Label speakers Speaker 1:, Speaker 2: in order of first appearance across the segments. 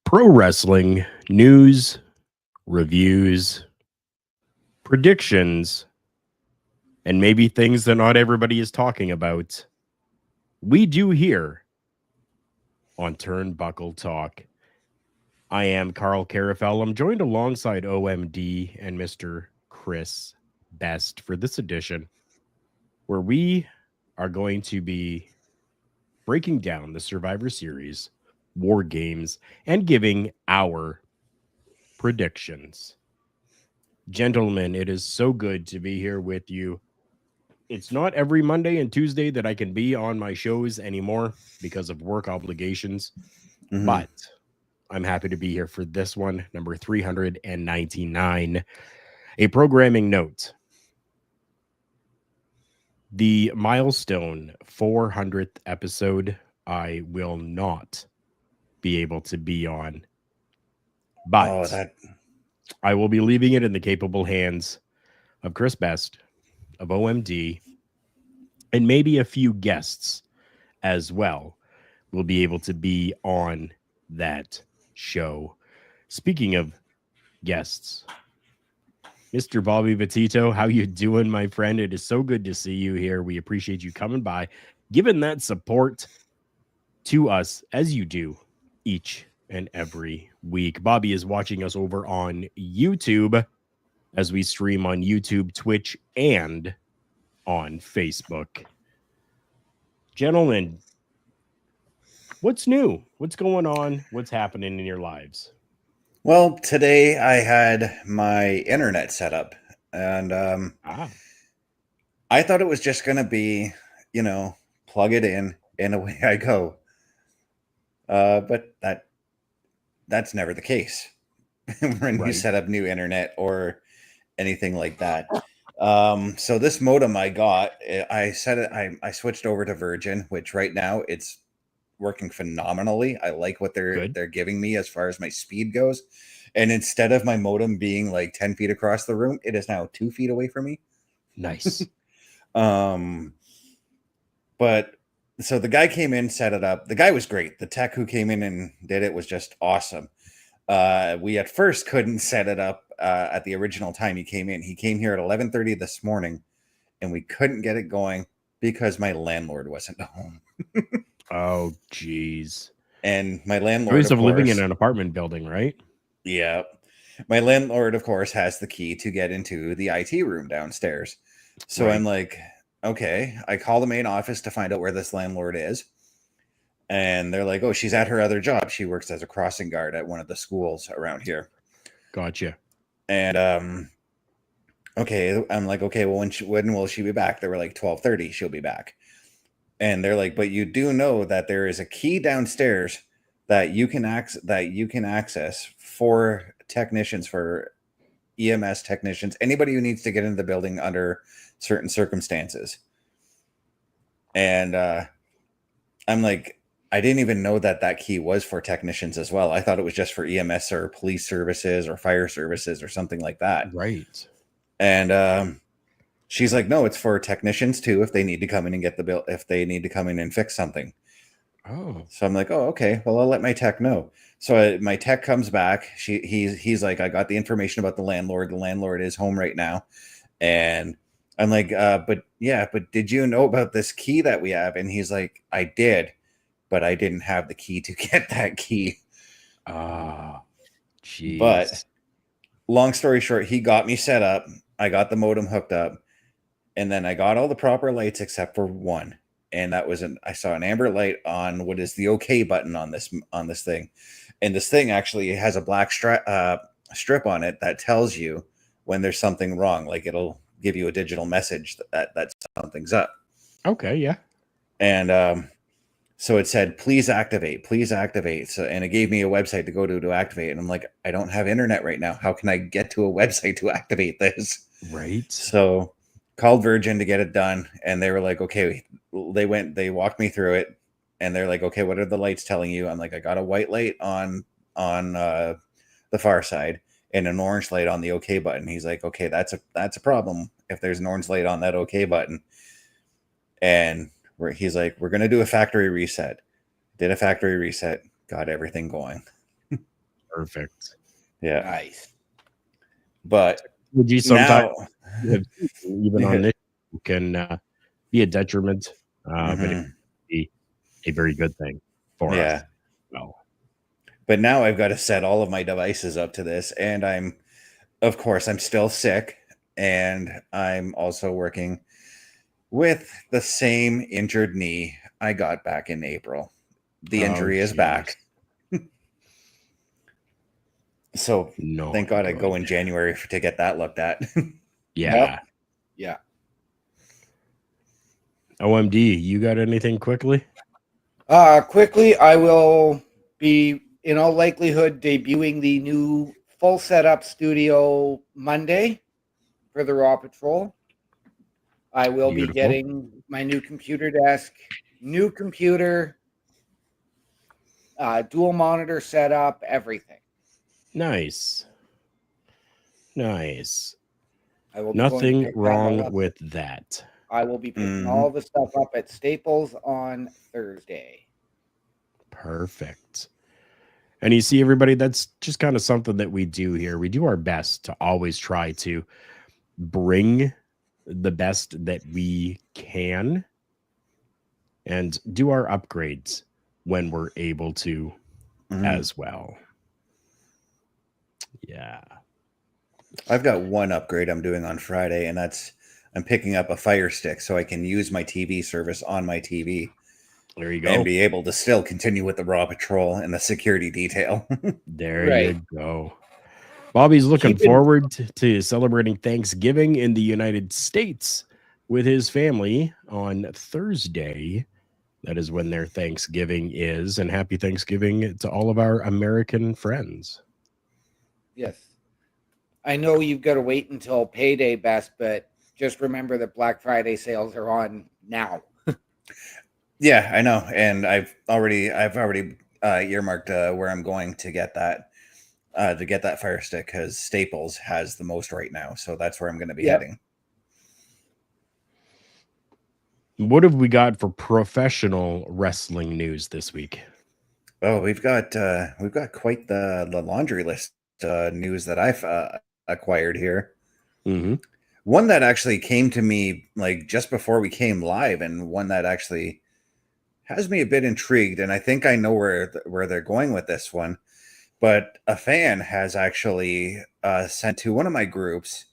Speaker 1: Pro wrestling news, reviews, predictions, and maybe things that not everybody is talking about. We do here on Turnbuckle Talk. I am Carl Carafel. I'm joined alongside OMD and Mr. Chris Best for this edition, where we are going to be breaking down the Survivor Series, WarGames, and giving our predictions. Gentlemen, it is so good to be here with you. It's not every Monday and Tuesday that I can be on my shows anymore because of work obligations, but I'm happy to be here for this one, number 399. A programming note. The milestone 400th episode, I will not be able to be on, but I will be leaving it in the capable hands of Chris Best, of OMD, and maybe a few guests as well will be able to be on that show. Speaking of guests, Mr. Bobby Vitito, how you doing, my friend? It is so good to see you here. We appreciate you coming by, giving that support to us as you do each and every week. Bobby is watching us over on YouTube as we stream on YouTube, Twitch, and on Facebook. Gentlemen, what's new? What's going on? What's happening in your lives?
Speaker 2: Well, today I had my internet set up, and I thought it was just going to be, plug it in and away I go. But that's never the case when you set up new internet or anything like that. So this modem I got, I switched over to Virgin, which right now it's working phenomenally. I like what they're giving me as far as my speed goes. And instead of my modem being like 10 feet across the room, it is now 2 feet away from me.
Speaker 1: Nice.
Speaker 2: But so the guy came in, set it up. The guy was great. The tech who came in and did it was just awesome. We at first couldn't set it up at the original time he came in. He came here at 11:30 this morning, and we couldn't get it going because my landlord wasn't home.
Speaker 1: Oh, geez.
Speaker 2: And my landlord,
Speaker 1: always of living in an apartment building, right?
Speaker 2: Yeah. My landlord, of course, has the key to get into the IT room downstairs. So I'm like, okay. I call the main office to find out where this landlord is. And they're like, oh, she's at her other job. She works as a crossing guard at one of the schools around here.
Speaker 1: Gotcha.
Speaker 2: And okay, I'm like, okay, well, when will she be back? They were like 12:30, she'll be back. And they're like, but you do know that there is a key downstairs that you can access for technicians, for EMS technicians, anybody who needs to get into the building under certain circumstances. And I'm like, I didn't even know that key was for technicians as well. I thought it was just for EMS or police services or fire services or something like that.
Speaker 1: Right.
Speaker 2: And she's like, no, it's for technicians too, if they need to come in and get the bill, if they need to come in and fix something.
Speaker 1: Oh.
Speaker 2: So I'm like, oh, okay. Well, I'll let my tech know. So my tech comes back. He's like, I got the information about the landlord. The landlord is home right now. And I'm like, but did you know about this key that we have? And he's like, I did, but I didn't have the key to get that key.
Speaker 1: Geez.
Speaker 2: But long story short, he got me set up. I got the modem hooked up, and then I got all the proper lights except for one. And that was I saw an amber light on what is the OK button on this thing. And this thing actually has a black strip on it that tells you when there's something wrong. Like it'll give you a digital message that something's up.
Speaker 1: Okay, yeah.
Speaker 2: And so it said, please activate. So, and it gave me a website to go to activate. And I'm like, I don't have internet right now. How can I get to a website to activate this?
Speaker 1: Right.
Speaker 2: So called Virgin to get it done. And they were like, okay, they walked me through it. And they're like, okay, what are the lights telling you? I'm like, I got a white light on the far side and an orange light on the OK button. He's like, okay, that's a problem if there's an orange light on that OK button. And he's like, we're going to do a factory reset. Did a factory reset, got everything going.
Speaker 1: Perfect.
Speaker 2: Yeah.
Speaker 3: Nice.
Speaker 2: But
Speaker 1: would you
Speaker 2: now,
Speaker 1: sometimes even on this can be a detriment, but it
Speaker 2: Mhm.
Speaker 1: can be a very good thing for us.
Speaker 2: Yeah.
Speaker 1: Well,
Speaker 2: But now I've got to set all of my devices up to this, and of course, I'm still sick, and I'm also working with the same injured knee I got back in April. The injury is back. So
Speaker 1: no,
Speaker 2: thank God I go in January to get that looked at.
Speaker 1: Yeah.
Speaker 3: Yeah.
Speaker 1: OMD, you got anything quickly?
Speaker 3: Quickly, I will be, in all likelihood, debuting the new full setup studio Monday for the Raw Patrol. I will be getting my new computer desk, new computer, dual monitor setup, everything.
Speaker 1: Nice. Nice.
Speaker 3: I will be
Speaker 1: Nothing wrong with that.
Speaker 3: I will be picking all the stuff up at Staples on Thursday.
Speaker 1: Perfect. And you see, everybody, that's just kind of something that we do here. We do our best to always try to bring the best that we can and do our upgrades when we're able to as well. Yeah.
Speaker 2: I've got one upgrade I'm doing on Friday, and that's I'm picking up a Fire Stick so I can use my TV service on my TV.
Speaker 1: There you go.
Speaker 2: And be able to still continue with the Raw Patrol and the security detail.
Speaker 1: There you go. Bobby's looking forward to celebrating Thanksgiving in the United States with his family on Thursday. That is when their Thanksgiving is. And happy Thanksgiving to all of our American friends.
Speaker 3: Yes. I know you've got to wait until payday, Best, but just remember that Black Friday sales are on now.
Speaker 2: Yeah, I know. And I've already earmarked where I'm going to get that Fire Stick, because Staples has the most right now. So that's where I'm going to be heading.
Speaker 1: What have we got for professional wrestling news this week?
Speaker 2: Oh, we've got quite the laundry list news that I've acquired here. One that actually came to me like just before we came live, and one that actually has me a bit intrigued, and I think I know where they're going with this one. But a fan has actually sent to one of my groups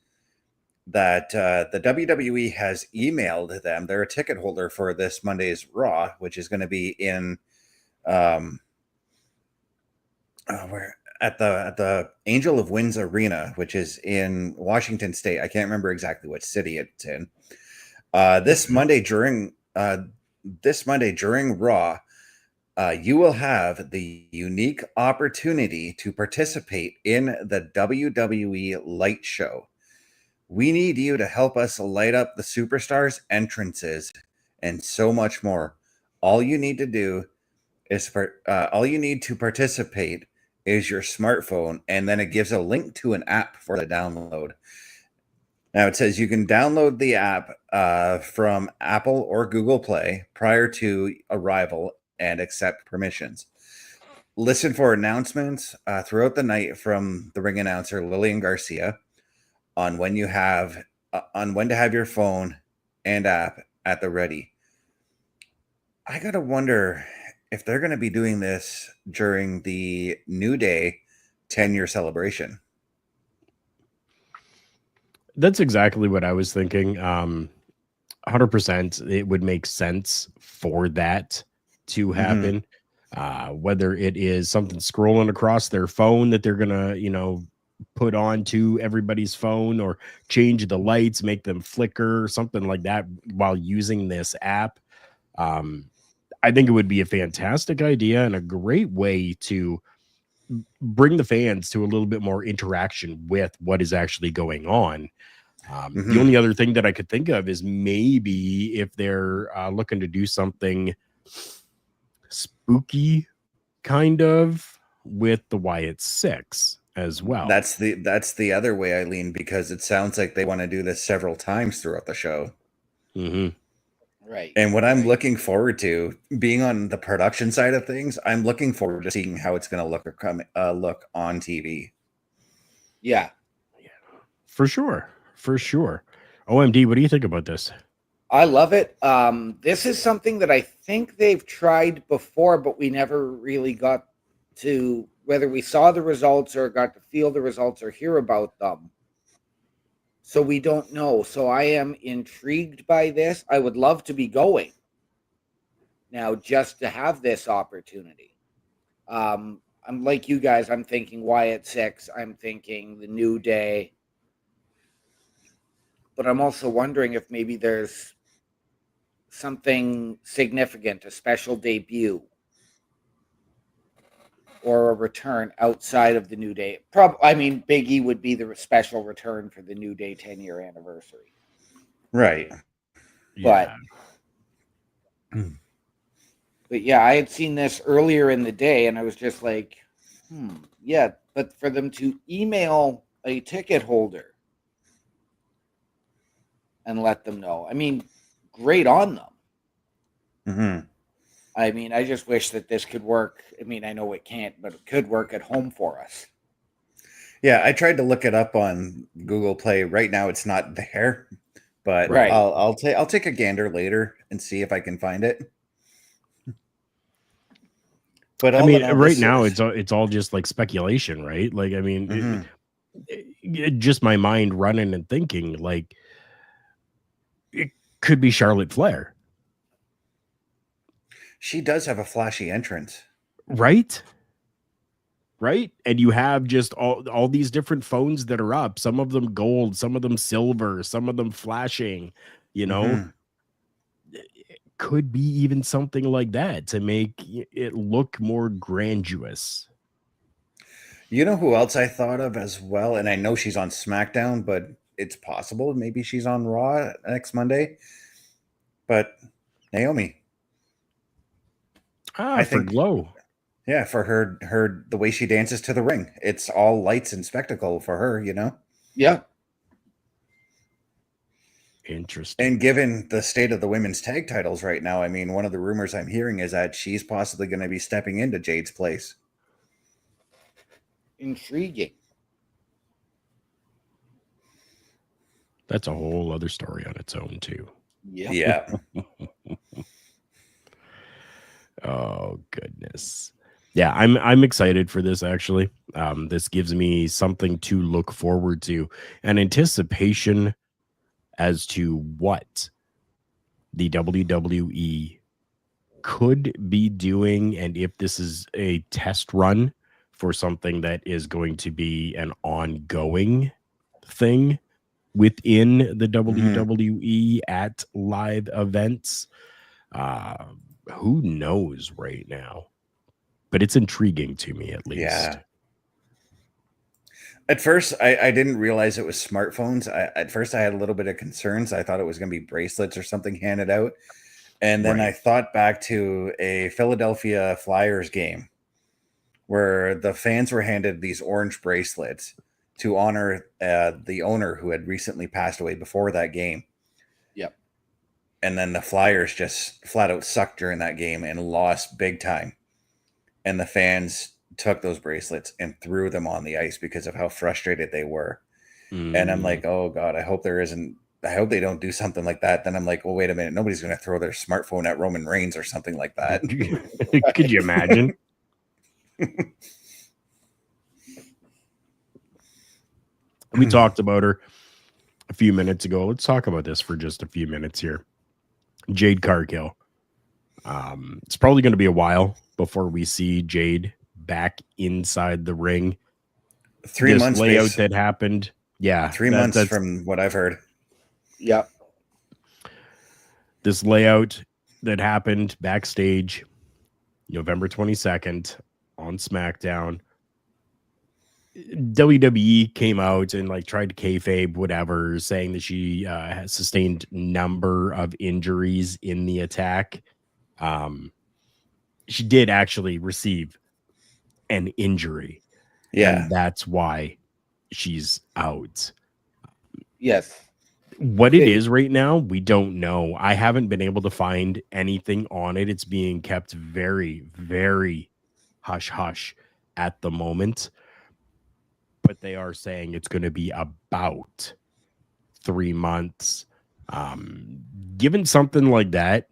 Speaker 2: that the WWE has emailed them. They're a ticket holder for this Monday's Raw, which is going to be in where at the Angel of Winds Arena, which is in Washington State. I can't remember exactly which city it's in. This Monday during Raw, you will have the unique opportunity to participate in the WWE Light Show. We need you to help us light up the superstars' entrances and so much more. All you need to participate is your smartphone, and then it gives a link to an app for the download. Now it says you can download the app from Apple or Google Play prior to arrival and accept permissions. Listen for announcements throughout the night from the ring announcer Lillian Garcia on when to have your phone and app at the ready. I gotta wonder if they're going to be doing this during the New Day 10-year celebration.
Speaker 1: That's exactly what I was thinking. 100%, it would make sense for that to happen. Whether it is something scrolling across their phone that they're gonna, put onto everybody's phone, or change the lights, make them flicker, something like that while using this app. I think it would be a fantastic idea and a great way to bring the fans to a little bit more interaction with what is actually going on. The only other thing that I could think of is maybe if they're looking to do something spooky kind of with the Wyatt Six as well.
Speaker 2: That's the other way I lean, because it sounds like they want to do this several times throughout the show.
Speaker 3: Right.
Speaker 2: And what I'm looking forward to, being on the production side of things, I'm looking forward to seeing how it's going to look on TV.
Speaker 3: Yeah.
Speaker 1: For sure. For sure. OMD, what do you think about this?
Speaker 3: I love it. This is something that I think they've tried before, but we never really got to, whether we saw the results or got to feel the results or hear about them. So we don't know. So I am intrigued by this. I would love to be going now just to have this opportunity. I'm like you guys. I'm thinking Wyatt 6. I'm thinking the New Day. But I'm also wondering if maybe there's something significant, a special debut or a return outside of the New Day. I mean, Big E would be the special return for the New Day 10-year anniversary.
Speaker 2: Right.
Speaker 3: But yeah, I had seen this earlier in the day and I was just like, yeah, but for them to email a ticket holder and let them know, I mean, great on them.
Speaker 2: Mm-hmm.
Speaker 3: I mean, I just wish that this could work. I mean, I know it can't, but it could work at home for us.
Speaker 2: Yeah, I tried to look it up on Google Play. Right now, it's not there, but
Speaker 3: right.
Speaker 2: I'll take a gander later and see if I can find it.
Speaker 1: But I mean, right now it's all just like speculation, right? Like, I mean, just my mind running and thinking, like, it could be Charlotte Flair.
Speaker 2: She does have a flashy entrance,
Speaker 1: right? Right? And you have just all these different phones that are up, some of them gold, some of them silver, some of them flashing, you know. It could be even something like that to make it look more grandiose.
Speaker 2: You know who else I thought of as well? And I know she's on SmackDown, but it's possible maybe she's on Raw next Monday. But Naomi.
Speaker 1: I think Glow.
Speaker 2: Yeah, for her the way she dances to the ring. It's all lights and spectacle for her, you know?
Speaker 3: Yeah.
Speaker 1: Interesting.
Speaker 2: And given the state of the women's tag titles right now, I mean, one of the rumors I'm hearing is that she's possibly going to be stepping into Jade's place.
Speaker 3: Intriguing.
Speaker 1: That's a whole other story on its own, too.
Speaker 2: Yeah.
Speaker 1: Oh, goodness. Yeah, I'm excited for this, actually. This gives me something to look forward to, an anticipation as to what the WWE could be doing, and if this is a test run for something that is going to be an ongoing thing within the WWE at live events. Who knows right now? But it's intriguing to me, at least.
Speaker 2: Yeah. At first, I didn't realize it was smartphones. At first, I had a little bit of concerns. I thought it was going to be bracelets or something handed out. And then I thought back to a Philadelphia Flyers game where the fans were handed these orange bracelets to honor the owner who had recently passed away before that game.
Speaker 3: Yep.
Speaker 2: And then the Flyers just flat out sucked during that game and lost big time. And the fans took those bracelets and threw them on the ice because of how frustrated they were. And I'm like, oh God, I hope they don't do something like that. Then I'm like, well, wait a minute. Nobody's going to throw their smartphone at Roman Reigns or something like that.
Speaker 1: Could you imagine? We talked about her a few minutes ago. Let's talk about this for just a few minutes here. Jade Cargill. It's probably going to be a while before we see Jade back inside the ring.
Speaker 2: 3 months
Speaker 1: layout that happened. Yeah.
Speaker 2: 3 months from what I've heard.
Speaker 3: Yep.
Speaker 1: This layout that happened backstage November 22nd on SmackDown. WWE came out and like tried to kayfabe whatever, saying that she has sustained number of injuries in the attack. She did actually receive an injury.
Speaker 2: Yeah.
Speaker 1: And that's why she's out.
Speaker 3: Yes.
Speaker 1: What it is right now, we don't know. I haven't been able to find anything on it. It's being kept very, very hush hush at the moment. But they are saying it's going to be about 3 months. Given something like that,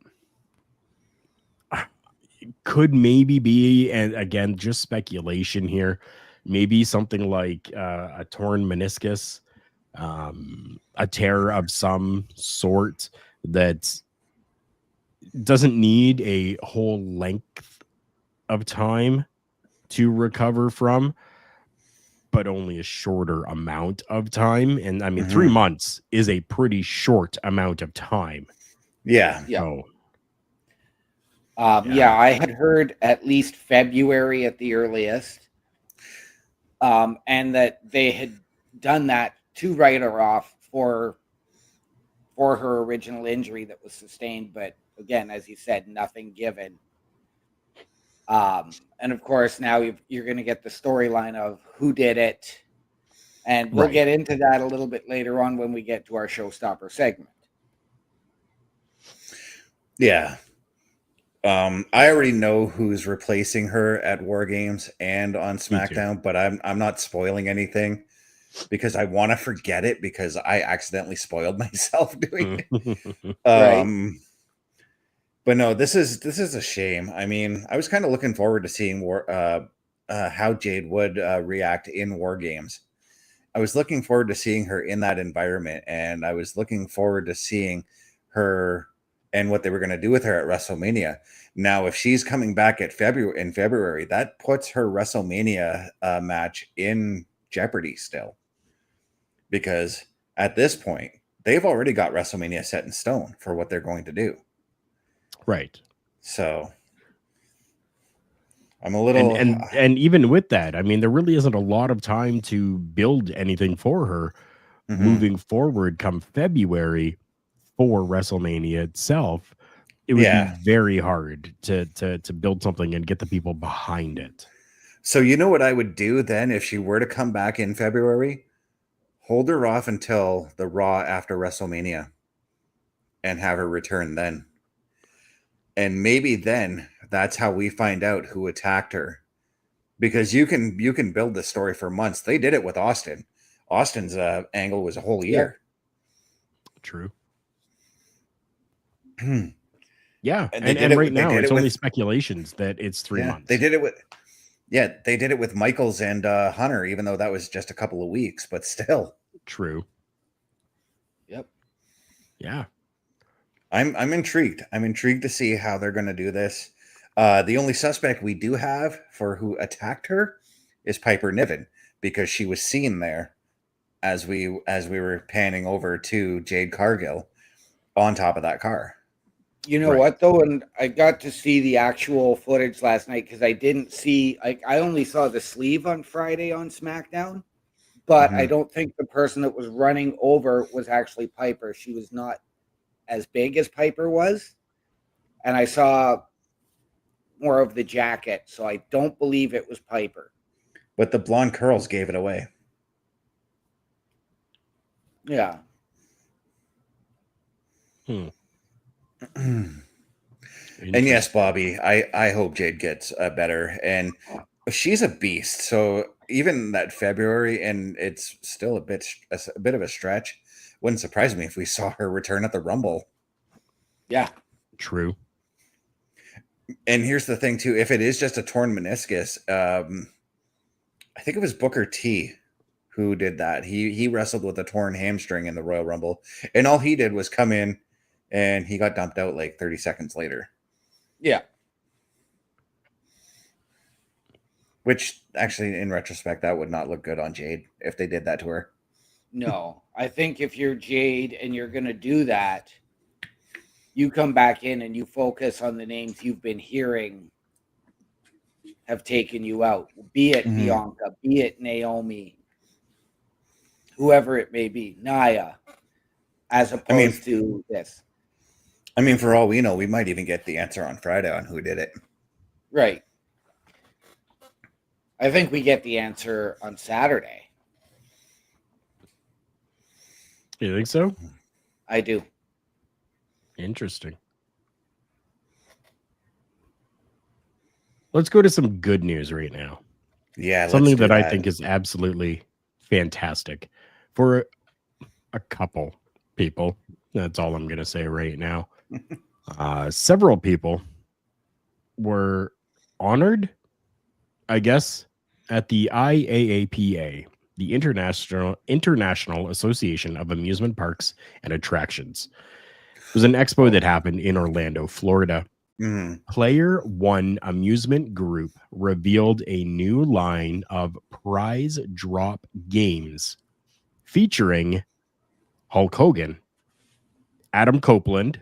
Speaker 1: could maybe be, and again, just speculation here, maybe something like a torn meniscus, a tear of some sort that doesn't need a whole length of time to recover from, but only a shorter amount of time. And I mean, 3 months is a pretty short amount of time.
Speaker 2: Yeah.
Speaker 1: So,
Speaker 3: I had heard at least February at the earliest, and that they had done that to write her off for her original injury that was sustained. But again, as you said, nothing given. And of course, now you're going to get the storyline of who did it, and we'll get into that a little bit later on when we get to our Showstopper segment.
Speaker 2: Yeah. I already know who's replacing her at WarGames and on SmackDown, but I'm not spoiling anything because I want to forget it because I accidentally spoiled myself doing it.
Speaker 3: Right.
Speaker 2: But no, this is a shame. I mean, I was kind of looking forward to seeing how Jade would react in WarGames. I was looking forward to seeing her in that environment, and I was looking forward to seeing her and what they were going to do with her at WrestleMania. Now, if she's coming back in February, that puts her WrestleMania match in jeopardy still, because at this point they've already got WrestleMania set in stone for what they're going to do.
Speaker 1: Right.
Speaker 2: So I'm a little,
Speaker 1: and even with that, I mean, there really isn't a lot of time to build anything for her moving forward come February for WrestleMania itself. It would be very hard to build something and get the people behind it.
Speaker 2: So you know what I would do then if she were to come back in February? Hold her off until the Raw after WrestleMania and have her return then. And maybe then that's how we find out who attacked her. Because you can build this story for months. They did it with Austin. Austin's angle was a whole year.
Speaker 1: True. Yeah. And right now it's only speculations that it's 3 months.
Speaker 2: They did it with Michaels and Hunter, even though that was just a couple of weeks, but still.
Speaker 1: True.
Speaker 3: Yep.
Speaker 1: Yeah.
Speaker 2: I'm intrigued. I'm intrigued to see how they're going to do this. The only suspect we do have for who attacked her is Piper Niven, because she was seen there as we were panning over to Jade Cargill on top of that car.
Speaker 3: You know what though, and I got to see the actual footage last night because I didn't see. I only saw the sleeve on Friday on SmackDown, but I don't think the person that was running over was actually Piper. She was not as big as Piper was, and I saw more of the jacket, so I don't believe it was Piper.
Speaker 2: But the blonde curls gave it away.
Speaker 3: Yeah.
Speaker 2: And yes, Bobby, I hope Jade gets better, and she's a beast. So even that February, and it's still a bit of a stretch. Wouldn't surprise me if we saw her return at the Rumble.
Speaker 3: Yeah,
Speaker 1: true.
Speaker 2: And here's the thing too: if it is just a torn meniscus, I think it was Booker T who did that. He wrestled with a torn hamstring in the Royal Rumble, and all he did was come in, and he got dumped out like 30 seconds later.
Speaker 3: Yeah.
Speaker 2: Which actually, in retrospect, that would not look good on Jade if they did that to her.
Speaker 3: No, I think if you're Jade and you're going to do that, you come back in and you focus on the names you've been hearing have taken you out. Be it Bianca, be it Naomi, whoever it may be, Nia, as opposed to this.
Speaker 2: I mean, for all we know, we might even get the answer on Friday on who did it.
Speaker 3: Right. I think we get the answer on Saturday.
Speaker 1: You think so?
Speaker 3: I do.
Speaker 1: Interesting. Let's go to some good news right now.
Speaker 2: Yeah,
Speaker 1: something that I think is absolutely fantastic for a couple people. That's all I'm going to say right now. Several people were honored, I guess, at the IAAPA, the International Association of Amusement Parks and Attractions. It was an expo that happened in Orlando, Florida. Player One Amusement Group revealed a new line of prize drop games featuring Hulk Hogan, Adam Copeland,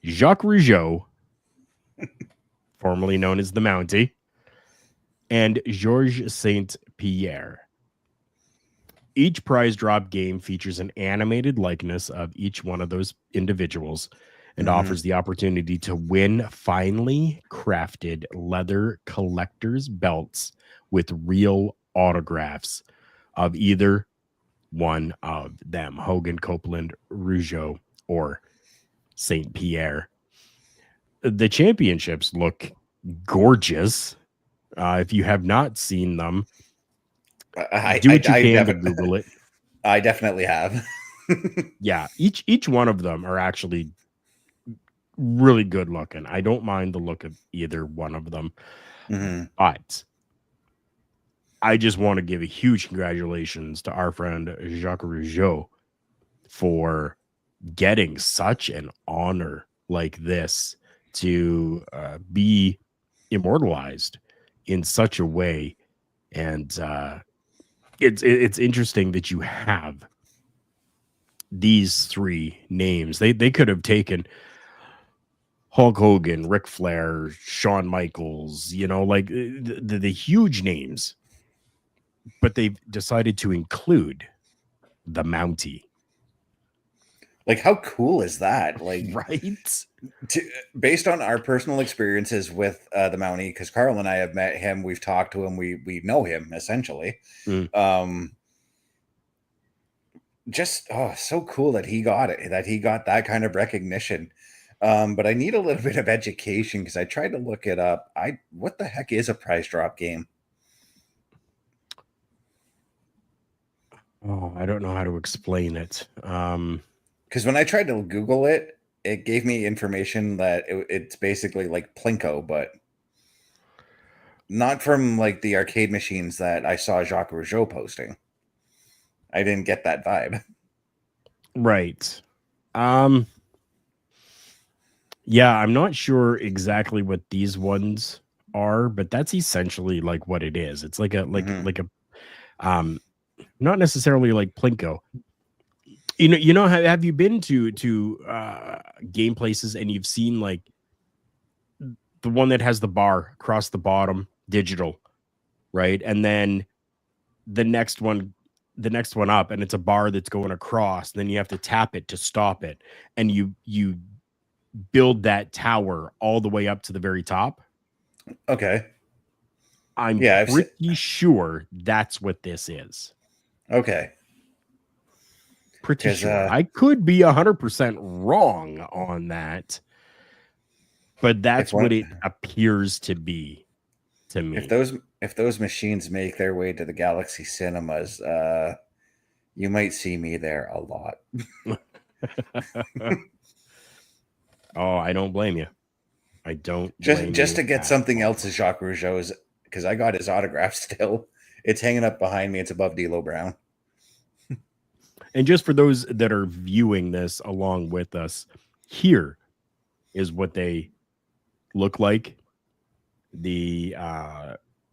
Speaker 1: Jacques Rougeau, formerly known as the Mountie, and Georges St. Pierre. Each prize drop game features an animated likeness of each one of those individuals and offers the opportunity to win finely crafted leather collector's belts with real autographs of either one of them, Hogan, Copeland, Rougeau, or St. Pierre. The championships look gorgeous. If you have not seen them, do what you can to Google it.
Speaker 2: I definitely have.
Speaker 1: Yeah, each one of them are actually really good looking. I don't mind the look of either one of them. But I just want to give a huge congratulations to our friend Jacques Rougeau for getting such an honor like this to be immortalized in such a way. And it's interesting that you have these three names. They could have taken Hulk Hogan, Ric Flair, Shawn Michaels, like the huge names, but they've decided to include the Mountie.
Speaker 2: Like, how cool is that? Like,
Speaker 1: right?
Speaker 2: Based on our personal experiences with the Mountie, because Carl and I have met him, we've talked to him, we know him essentially. Just so cool that he got it, that he got that kind of recognition. But I need a little bit of education because I tried to look it up. What the heck is a prize drop game?
Speaker 1: Oh, I don't know how to explain it.
Speaker 2: Because when I tried to Google it, it gave me information that it's basically like Plinko, but not from like the arcade machines that I saw Jacques Rougeau posting. I didn't get that vibe.
Speaker 1: Right. Yeah, I'm not sure exactly what these ones are, but that's essentially like what it is. It's like a not necessarily like Plinko. Have you been to game places and you've seen like the one that has the bar across the bottom, digital, right? And then the next one up, and it's a bar that's going across, and then you have to tap it to stop it, and you build that tower all the way up to the very top.
Speaker 2: Okay.
Speaker 1: I'm pretty sure that's what this is.
Speaker 2: Okay.
Speaker 1: Pretty sure. I could be 100% wrong on that, but that's what it appears to be to me.
Speaker 2: If those machines make their way to the Galaxy Cinemas, you might see me there a lot.
Speaker 1: Oh, I don't blame you. I don't
Speaker 2: just to get something else as Jacques Rougeau's, because I got his autograph still. It's hanging up behind me. It's above D'Lo Brown.
Speaker 1: And just for those that are viewing this along with us, here is what they look like. The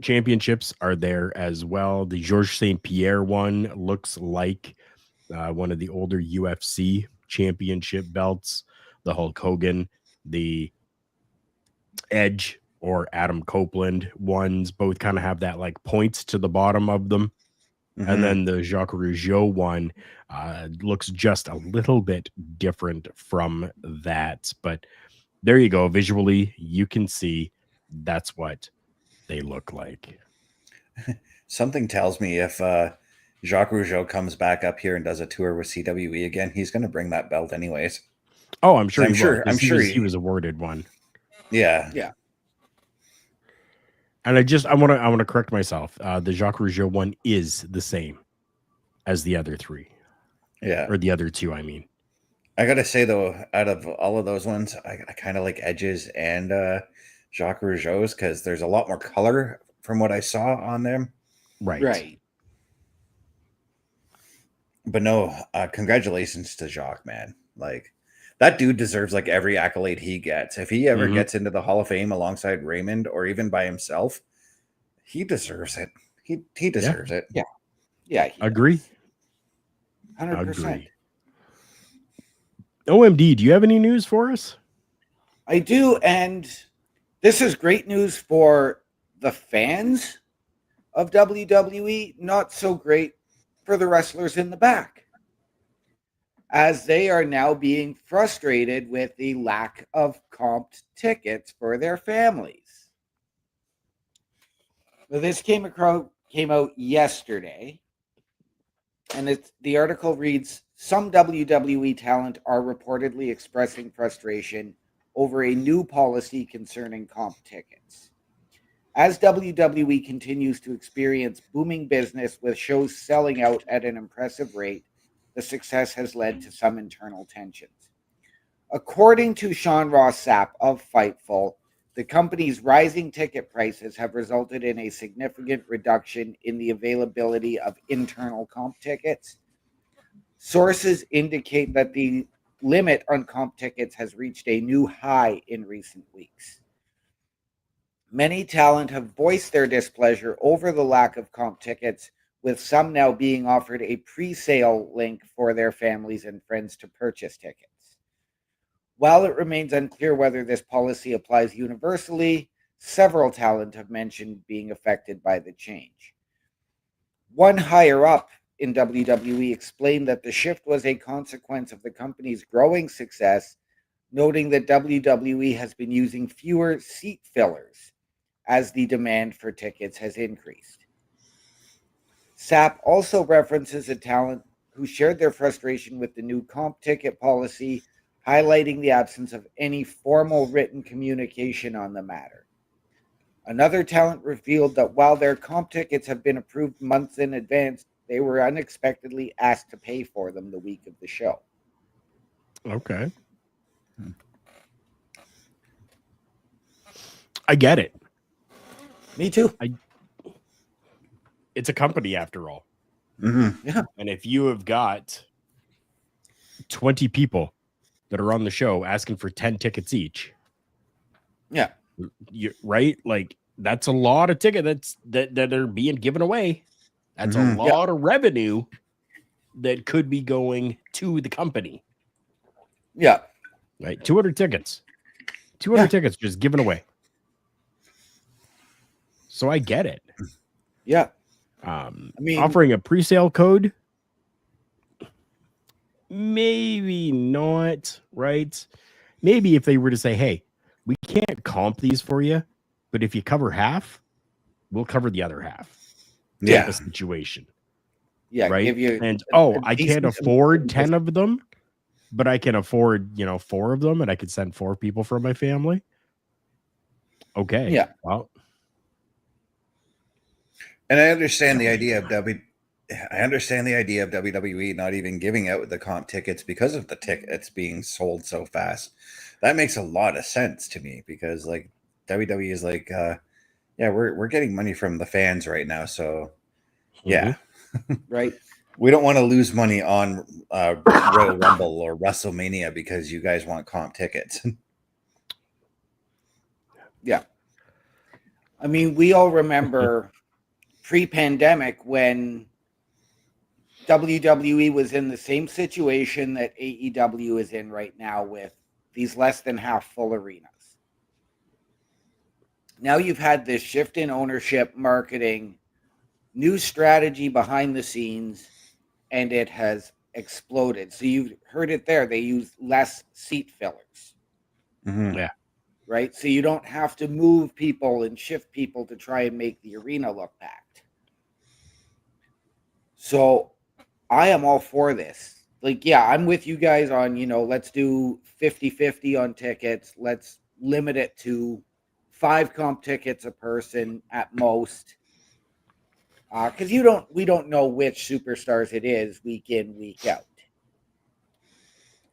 Speaker 1: championships are there as well. The Georges St. Pierre one looks like one of the older UFC championship belts. The Hulk Hogan, the Edge or Adam Copeland ones both kind of have that like points to the bottom of them. And then the Jacques Rougeau one looks just a little bit different from that. But there you go. Visually, you can see that's what they look like.
Speaker 2: Something tells me if Jacques Rougeau comes back up here and does a tour with CWE again, he's going to bring that belt anyways.
Speaker 1: Oh, I'm sure
Speaker 2: I'm
Speaker 1: he
Speaker 2: sure.
Speaker 1: will,
Speaker 2: I'm sure
Speaker 1: he was awarded one.
Speaker 2: Yeah.
Speaker 3: Yeah.
Speaker 1: And I want to correct myself. The Jacques Rougeau one is the same as the other three.
Speaker 2: Yeah.
Speaker 1: Or the other two, I mean.
Speaker 2: I gotta say though, out of all of those ones, I kind of like Edge's and Jacques Rougeau's because there's a lot more color from what I saw on them.
Speaker 3: Right.
Speaker 2: But no, congratulations to Jacques, man. Like that dude deserves like every accolade he gets. If he ever gets into the Hall of Fame alongside Raymond or even by himself, he deserves it. He deserves it.
Speaker 3: Yeah. Yeah.
Speaker 1: Agree.
Speaker 3: 100%.
Speaker 1: OMD, do you have any news for us?
Speaker 3: I do, and this is great news for the fans of WWE, not so great for the wrestlers in the back, as they are now being frustrated with the lack of comped tickets for their families. Now, this came out yesterday, and the article reads, some WWE talent are reportedly expressing frustration over a new policy concerning comp tickets. As WWE continues to experience booming business with shows selling out at an impressive rate, the success has led to some internal tensions. According to Sean Ross Sapp of Fightful, the company's rising ticket prices have resulted in a significant reduction in the availability of internal comp tickets. Sources indicate that the limit on comp tickets has reached a new high in recent weeks. Many talent have voiced their displeasure over the lack of comp tickets, with some now being offered a pre-sale link for their families and friends to purchase tickets. While it remains unclear whether this policy applies universally, several talent have mentioned being affected by the change. One higher up in WWE explained that the shift was a consequence of the company's growing success, noting that WWE has been using fewer seat fillers as the demand for tickets has increased. Sapp also references a talent who shared their frustration with the new comp ticket policy, highlighting the absence of any formal written communication on the matter. Another talent revealed that while their comp tickets have been approved months in advance, they were unexpectedly asked to pay for them the week of the show.
Speaker 1: Okay. I get it.
Speaker 3: Me too.
Speaker 1: It's a company after all.
Speaker 2: Mm-hmm.
Speaker 3: Yeah.
Speaker 1: And if you have got 20 people that are on the show asking for 10 tickets each.
Speaker 3: Yeah.
Speaker 1: Right? Like that's a lot of tickets that are being given away. That's a lot of revenue that could be going to the company.
Speaker 3: Yeah.
Speaker 1: Right? 200 tickets. 200 tickets just given away. So I get it.
Speaker 3: Yeah.
Speaker 1: I mean, offering a pre-sale code, maybe not, right? Maybe if they were to say, hey, we can't comp these for you, but if you cover half, we'll cover the other half.
Speaker 2: Yeah.
Speaker 1: Situation.
Speaker 3: Yeah.
Speaker 1: Right.
Speaker 3: Give you
Speaker 1: and I can't afford 10 of them, but I can afford, 4 of them, and I could send 4 people from my family. Okay.
Speaker 3: Yeah.
Speaker 1: Well,
Speaker 2: and I understand the idea of WWE not even giving out the comp tickets because of the tickets being sold so fast. That makes a lot of sense to me because like WWE is like, yeah, we're getting money from the fans right now, so yeah,
Speaker 3: right.
Speaker 2: We don't want to lose money on Royal Rumble or WrestleMania because you guys want comp tickets.
Speaker 3: Yeah. I mean, we all remember pre-pandemic when WWE was in the same situation that AEW is in right now with these less than half full arenas. Now you've had this shift in ownership, marketing, new strategy behind the scenes, and it has exploded. So you've heard it there. They use less seat fillers.
Speaker 2: Mm-hmm.
Speaker 1: Yeah.
Speaker 3: Right? So you don't have to move people and shift people to try and make the arena look packed. So I am all for this. Like, yeah, I'm with you guys on, let's do 50-50 on tickets. Let's limit it to 5 comp tickets a person at most. Because we don't know which superstars it is week in, week out.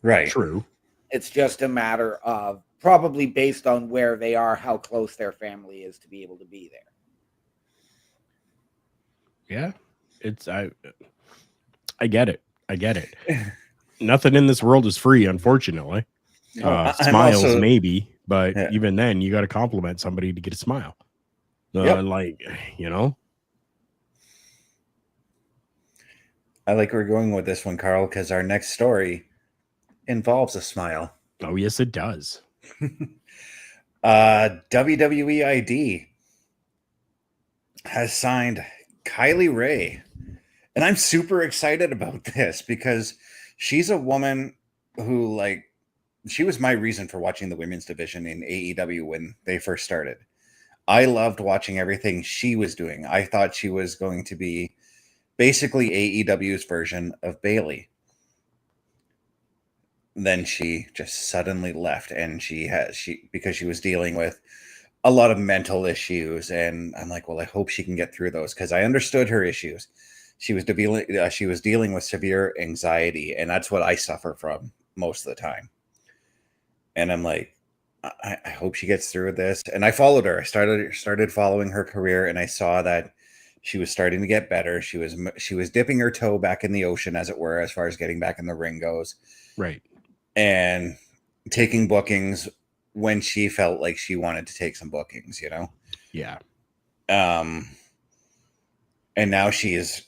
Speaker 2: Right.
Speaker 1: True.
Speaker 3: It's just a matter of probably based on where they are, how close their family is to be able to be there.
Speaker 1: Yeah. I get it. Nothing in this world is free, unfortunately. Smiles also, maybe, but even then you got to compliment somebody to get a smile. Like,
Speaker 2: I like where we're going with this one, Carl, because our next story involves a smile.
Speaker 1: Oh, yes, it does.
Speaker 2: WWE ID has signed Kylie Ray. And I'm super excited about this because she's a woman who, like, she was my reason for watching the women's division in AEW when they first started. I loved watching everything she was doing. I thought she was going to be basically AEW's version of Bayley. Then she just suddenly left, and because she was dealing with a lot of mental issues, and I'm like, well, I hope she can get through those because I understood her issues. She was dealing with severe anxiety, and that's what I suffer from most of the time. And I'm like, I hope she gets through this. And I followed her. I started following her career, and I saw that she was starting to get better. She was dipping her toe back in the ocean, as it were, as far as getting back in the ring goes.
Speaker 1: Right.
Speaker 2: And taking bookings when she felt like she wanted to take some bookings,
Speaker 1: Yeah.
Speaker 2: And now she is,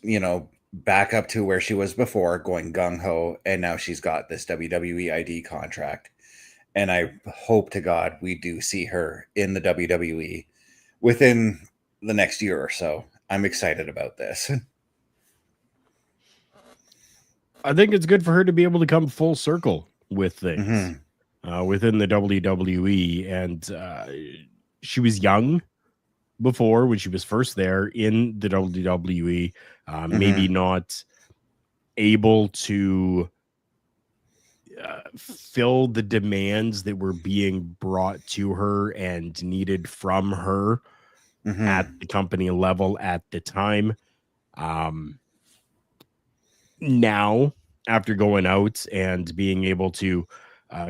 Speaker 2: back up to where she was before, going gung-ho, and now she's got this WWE ID contract. And I hope to God we do see her in the WWE within the next year or so. I'm excited about this.
Speaker 1: I think it's good for her to be able to come full circle with things within the WWE. And she was young before when she was first there in the WWE, maybe not able to fill the demands that were being brought to her and needed from her at the company level at the time. Now, after going out and being able to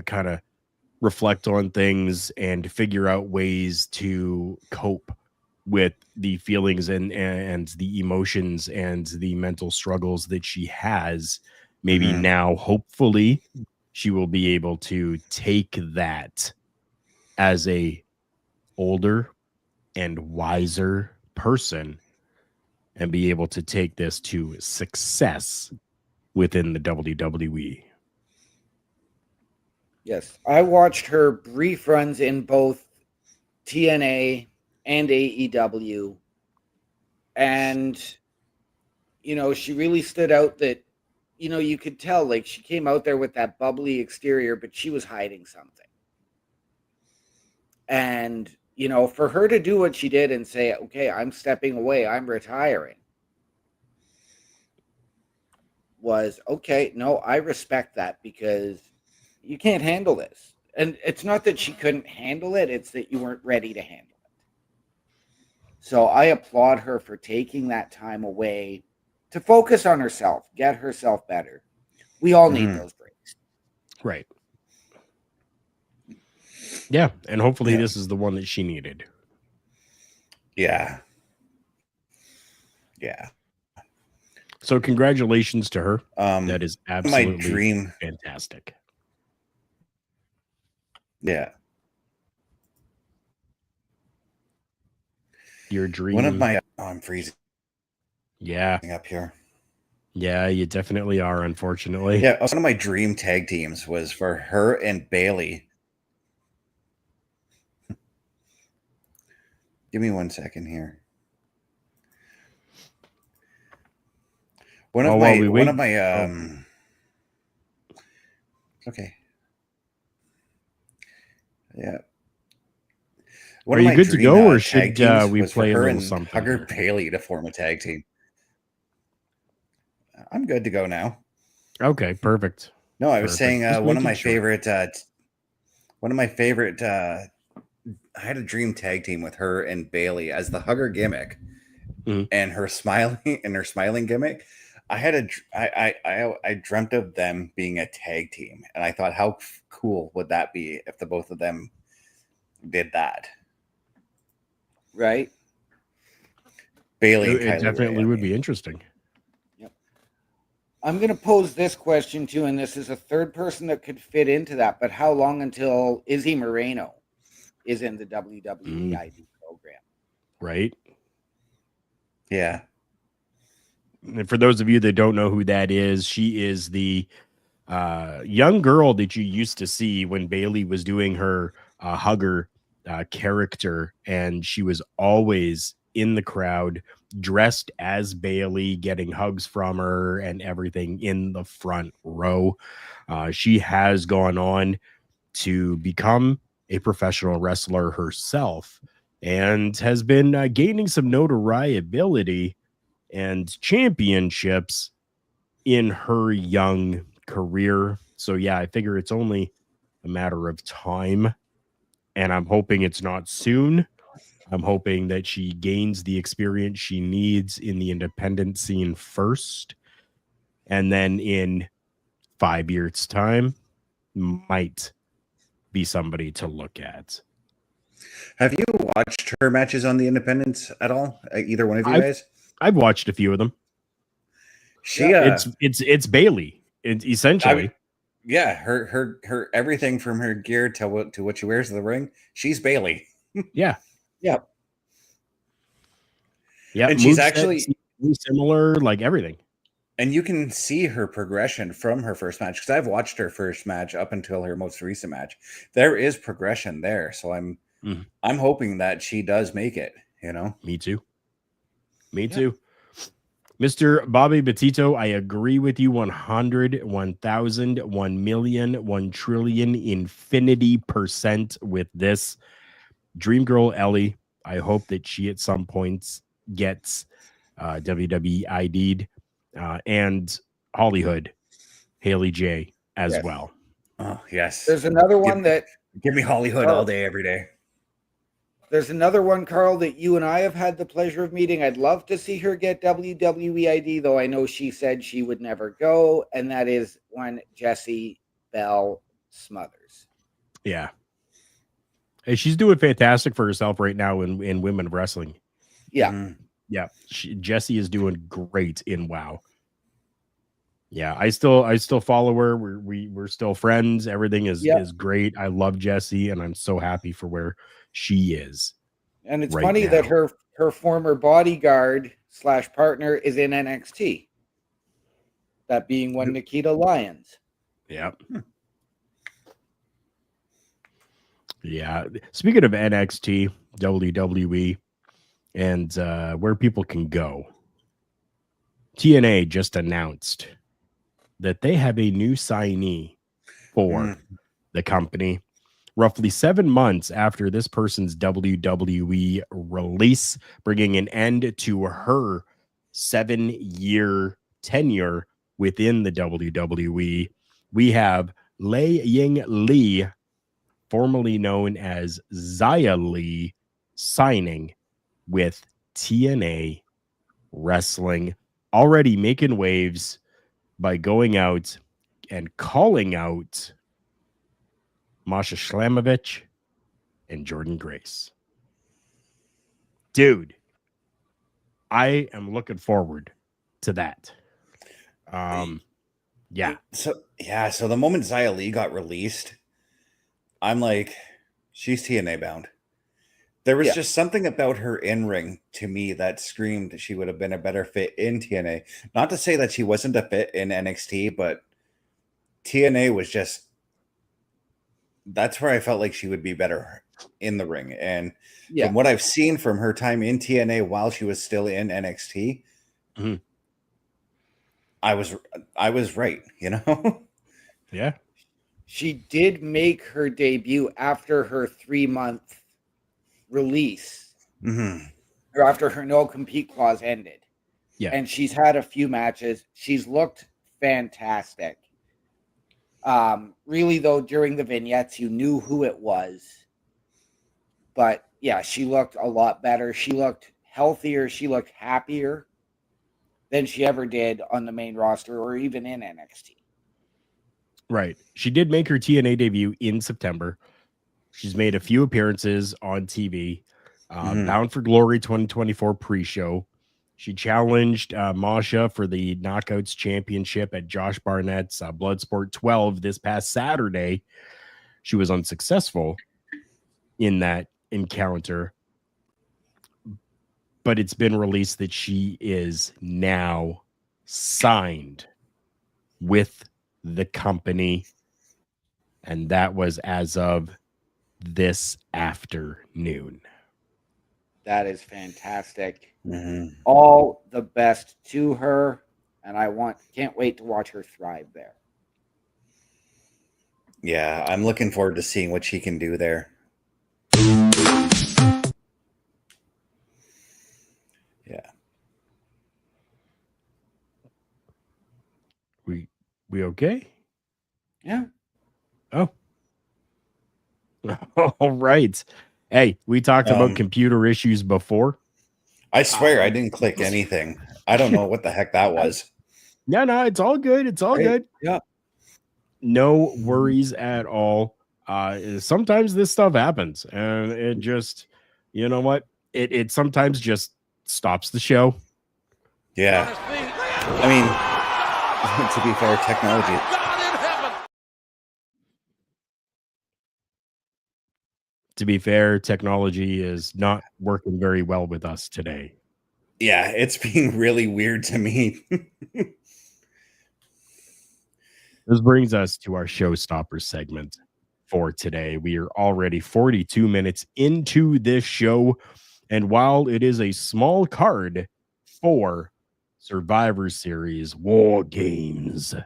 Speaker 1: kind of reflect on things and figure out ways to cope with the feelings and the emotions and the mental struggles that she has, maybe now, hopefully, she will be able to take that as a older and wiser person and be able to take this to success within the WWE.
Speaker 3: Yes, I watched her brief runs in both TNA and AEW, and she really stood out. That you could tell, like, she came out there with that bubbly exterior, but she was hiding something. And for her to do what she did and say, okay, I'm stepping away, I'm retiring, was okay. No, I respect that, because you can't handle this. And it's not that she couldn't handle it, it's that you weren't ready to handle it. So I applaud her for taking that time away to focus on herself, get herself better. We all need those breaks.
Speaker 1: Right. Yeah, and hopefully this is the one that she needed.
Speaker 2: Yeah. Yeah.
Speaker 1: So congratulations to her. That is absolutely
Speaker 2: my dream.
Speaker 1: Fantastic.
Speaker 2: Yeah.
Speaker 1: Your dream.
Speaker 2: One of my I'm freezing.
Speaker 1: Yeah.
Speaker 2: Up here.
Speaker 1: Yeah, you definitely are, unfortunately.
Speaker 2: Yeah, one of my dream tag teams was for her and Bayley. Give me 1 second here. One of my okay. Yeah.
Speaker 1: Are you good to go, or should we play a little something?
Speaker 2: Hugger Bayley to form a tag team. I'm good to go now.
Speaker 1: Okay, perfect.
Speaker 2: No, I was saying one of my
Speaker 1: sure.
Speaker 2: favorite. I had a dream tag team with her and Bailey as the hugger gimmick, and her smiling gimmick. I dreamt of them being a tag team, and I thought, how cool would that be if the both of them did that?
Speaker 3: Right.
Speaker 2: Bailey and
Speaker 1: It
Speaker 2: Kylie
Speaker 1: definitely
Speaker 2: Ray,
Speaker 1: would be interesting.
Speaker 3: Yep. I'm going to pose this question too, and this is a third person that could fit into that. But how long until Izzy Moreno is in the WWE ID program?
Speaker 1: Right.
Speaker 2: Yeah.
Speaker 1: And for those of you that don't know who that is, she is the young girl that you used to see when Bailey was doing her hugger character, and she was always in the crowd dressed as Bailey, getting hugs from her and everything in the front row. She has gone on to become a professional wrestler herself and has been gaining some notoriety and championships in her young career. So yeah, I figure it's only a matter of time, and I'm hoping it's not soon. I'm hoping that she gains the experience she needs in the independent scene first, and then in 5 years' time might be somebody to look at.
Speaker 2: Have you watched her matches on the Independents at all? Either one of you guys?
Speaker 1: I've watched a few of them. It's Bailey. It's essentially.
Speaker 2: Her everything from her gear to what she wears in the ring. She's Bailey.
Speaker 1: Yeah.
Speaker 3: Yep.
Speaker 1: Yeah.
Speaker 2: And she's actually
Speaker 1: similar, like everything.
Speaker 2: And you can see her progression from her first match, because I've watched her first match up until her most recent match. There is progression there, so I'm hoping that she does make it. You know,
Speaker 1: me too. Mr. Bobby Batito, I agree with you 100, 1,000, 1 million, 1 trillion, infinity% with this. Dream Girl Ellie, I hope that she at some points gets WWE ID'd, and Hollywood, Haley J as well.
Speaker 2: Oh, yes.
Speaker 3: There's another one
Speaker 2: give me Hollywood all day, every day.
Speaker 3: There's another one, Carl, that you and I have had the pleasure of meeting. I'd love to see her get WWE ID, though I know she said she would never go, and that is one Jessie Belle Smothers.
Speaker 1: Yeah. Hey, she's doing fantastic for herself right now in women wrestling.
Speaker 3: Yeah.
Speaker 1: Yeah. Jessie is doing great in WoW. Yeah, I still follow her. We're still friends. Everything is great. I love Jessie, and I'm so happy for where she is.
Speaker 3: And it's funny that her former bodyguard / partner is in NXT. That being one Nikita Lyons.
Speaker 1: Yeah. Yeah. Speaking of NXT, WWE, and where people can go, TNA just announced that they have a new signee for the company. Roughly 7 months after this person's WWE release, bringing an end to her 7-year tenure within the WWE, we have Xia Li, formerly known as Xia Li, signing with TNA Wrestling, already making waves by going out and calling out Masha Slamovich and Jordan Grace. Dude, I am looking forward to that. Yeah.
Speaker 2: So the moment Xia Li got released, I'm like, she's TNA bound. There was just something about her in-ring to me that screamed that she would have been a better fit in TNA. Not to say that she wasn't a fit in NXT, but TNA was just, that's where I felt like she would be better in the ring. And from what I've seen from her time in TNA while she was still in NXT, I was right, you know?
Speaker 1: Yeah.
Speaker 3: She did make her debut after her 3-month release, or after her no compete clause ended.
Speaker 1: Yeah.
Speaker 3: And she's had a few matches. She's looked fantastic. Really, though, during the vignettes, you knew who it was. But, yeah, she looked a lot better. She looked healthier. She looked happier than she ever did on the main roster or even in NXT.
Speaker 1: Right. She did make her TNA debut in September. She's made a few appearances on TV. Bound for Glory 2024 pre-show. She challenged Masha for the Knockouts Championship at Josh Barnett's Bloodsport 12 this past Saturday. She was unsuccessful in that encounter, but it's been released that she is now signed with the company, and that was as of this afternoon.
Speaker 3: That is fantastic.
Speaker 2: Mm-hmm.
Speaker 3: All the best to her, and can't wait to watch her thrive there.
Speaker 2: Yeah, I'm looking forward to seeing what she can do there. Yeah.
Speaker 1: We okay?
Speaker 3: Yeah.
Speaker 1: Oh. All right. Hey, we talked about computer issues before.
Speaker 2: I swear I didn't click anything. I don't know what the heck that was.
Speaker 1: No, it's all good. It's all good.
Speaker 3: Yeah.
Speaker 1: No worries at all. Sometimes this stuff happens, and it just, you know what? It sometimes just stops the show.
Speaker 2: Yeah. I mean, to be fair, technology.
Speaker 1: To be fair, technology is not working very well with us today.
Speaker 2: Yeah, it's being really weird to me.
Speaker 1: This brings us to our Showstopper segment for today. We are already 42 minutes into this show, and while it is a small card for Survivor Series WarGames,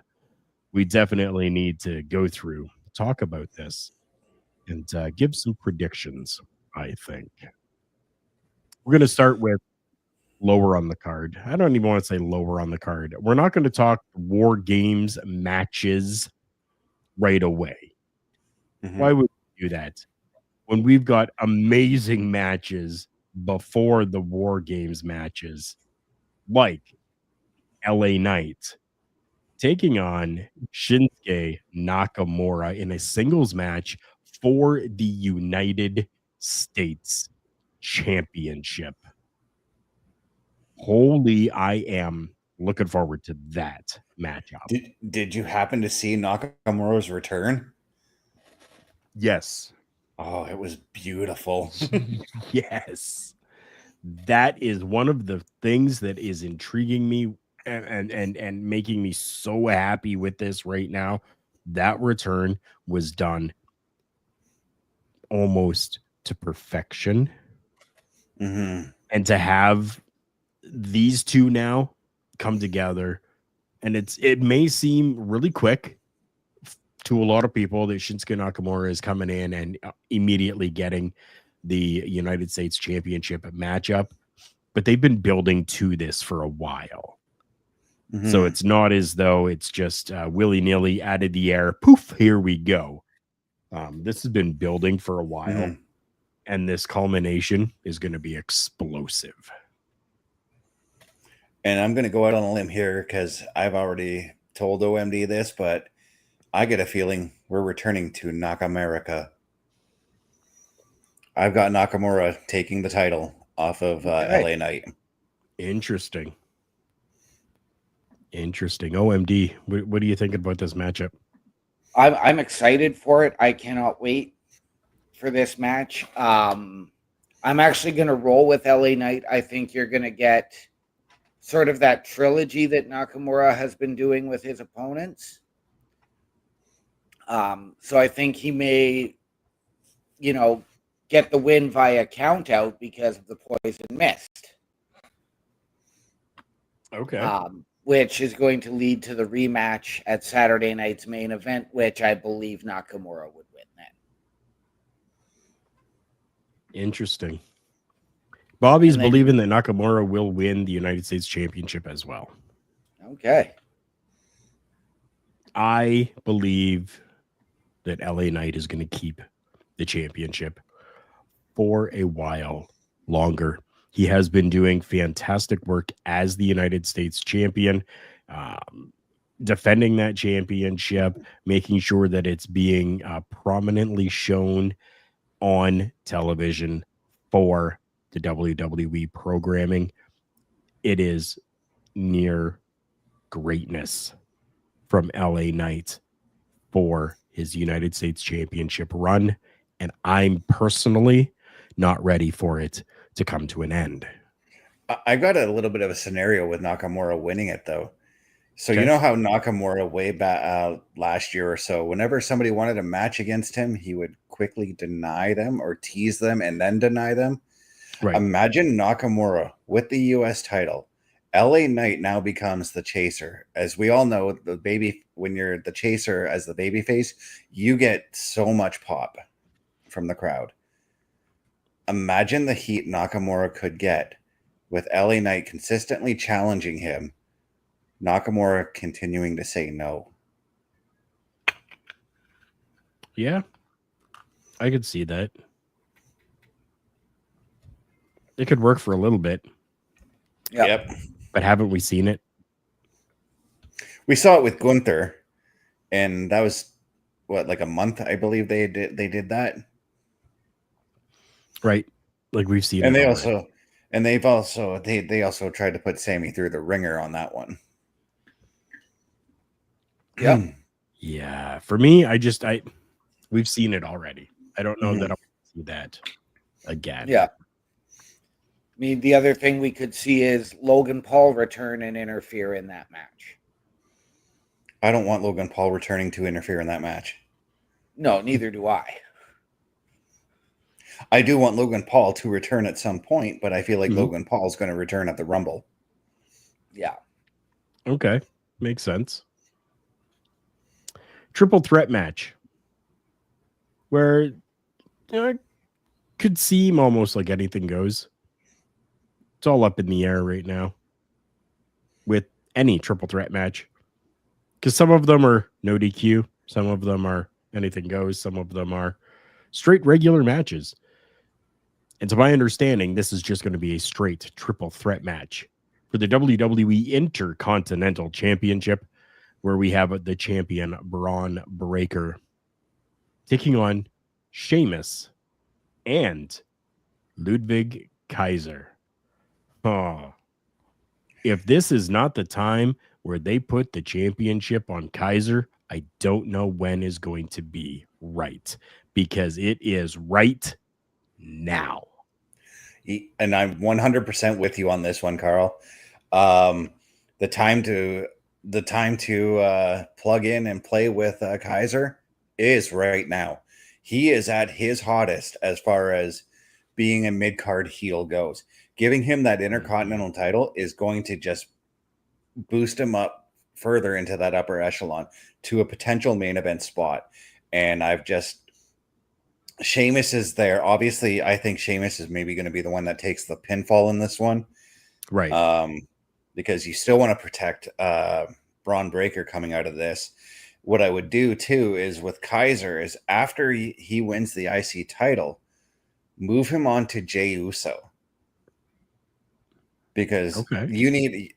Speaker 1: we definitely need to go through, talk about this, and give some predictions, I think. We're going to start with lower on the card. I don't even want to say lower on the card. We're not going to talk WarGames matches right away.
Speaker 2: Mm-hmm.
Speaker 1: Why would we do that when we've got amazing matches before the WarGames matches, like LA Knight taking on Shinsuke Nakamura in a singles match for the United States Championship? Holy, I am looking forward to that matchup.
Speaker 2: Did you happen to see Nakamura's return?
Speaker 1: Yes.
Speaker 2: Oh, it was beautiful.
Speaker 1: Yes. That is one of the things that is intriguing me and making me so happy with this right now. That return was done almost to perfection.
Speaker 2: Mm-hmm.
Speaker 1: And to have these two now come together, and it may seem really quick to a lot of people that Shinsuke Nakamura is coming in and immediately getting the United States Championship matchup, but they've been building to this for a while. Mm-hmm. So it's not as though it's just willy-nilly out of the air, poof, here we go. This has been building for a while, and this culmination is going to be explosive.
Speaker 2: And I'm going to go out on a limb here because I've already told OMD this, but I get a feeling we're returning to Nakamura. I've got Nakamura taking the title off of LA Knight.
Speaker 1: Interesting. OMD, what do you think about this matchup?
Speaker 3: I'm excited for it. I cannot wait for this match. I'm actually going to roll with LA Knight. I think you're going to get sort of that trilogy that Nakamura has been doing with his opponents. So I think he may, get the win via count out because of the poison mist.
Speaker 1: Okay.
Speaker 3: Which is going to lead to the rematch at Saturday night's main event, which I believe Nakamura would win then.
Speaker 1: Interesting. Bobby's believing that Nakamura will win the United States Championship as well.
Speaker 3: Okay.
Speaker 1: I believe that LA Knight is going to keep the championship for a while longer. He has been doing fantastic work as the United States champion, defending that championship, making sure that it's being prominently shown on television for the WWE programming. It is near greatness from LA Knight for his United States Championship run, and I'm personally not ready for it to come to an end.
Speaker 2: I got a little bit of a scenario with Nakamura winning it, though. So you know how Nakamura way back last year or so, whenever somebody wanted a match against him, he would quickly deny them or tease them and then deny them.
Speaker 1: Right.
Speaker 2: Imagine Nakamura with the U.S. title. LA Knight now becomes the chaser. As we all know, when you're the chaser as the baby face, you get so much pop from the crowd. Imagine the heat Nakamura could get with LA Knight consistently challenging him, Nakamura continuing to say no.
Speaker 1: Yeah, I could see that. It could work for a little bit.
Speaker 2: Yep.
Speaker 1: But haven't we seen it?
Speaker 2: We saw it with Gunther, and that was like a month, I believe they did that.
Speaker 1: Right. Like we've seen
Speaker 2: and
Speaker 1: it.
Speaker 2: They also tried to put Sammy through the ringer on that one.
Speaker 3: Yep.
Speaker 1: Yeah. For me, we've seen it already. I don't know that I'll see that again.
Speaker 3: Yeah. I mean, the other thing we could see is Logan Paul return and interfere in that match.
Speaker 2: I don't want Logan Paul returning to interfere in that match.
Speaker 3: No, neither do I.
Speaker 2: I do want Logan Paul to return at some point, but I feel like Logan Paul's going to return at the Rumble.
Speaker 3: Yeah.
Speaker 1: Okay. Makes sense. Triple threat match where it could seem almost like anything goes. It's all up in the air right now with any triple threat match, because some of them are no DQ, some of them are anything goes, some of them are straight regular matches. And to my understanding, this is just going to be a straight triple threat match for the WWE Intercontinental Championship, where we have the champion Braun Breaker taking on Sheamus and Ludwig Kaiser. Oh, if this is not the time where they put the championship on Kaiser, I don't know when is going to be right, because it is right now.
Speaker 2: And I'm 100% with you on this one, Carl. The time to plug in and play with Kaiser is right now. He is at his hottest as far as being a mid-card heel goes. Giving him that Intercontinental title is going to just boost him up further into that upper echelon to a potential main event spot. And Sheamus is there. Obviously, I think Sheamus is maybe going to be the one that takes the pinfall in this one.
Speaker 1: Right.
Speaker 2: Because you still want to protect Braun Breaker coming out of this. What I would do, too, is with Kaiser, is after he wins the IC title, move him on to Jey Uso. Because you need,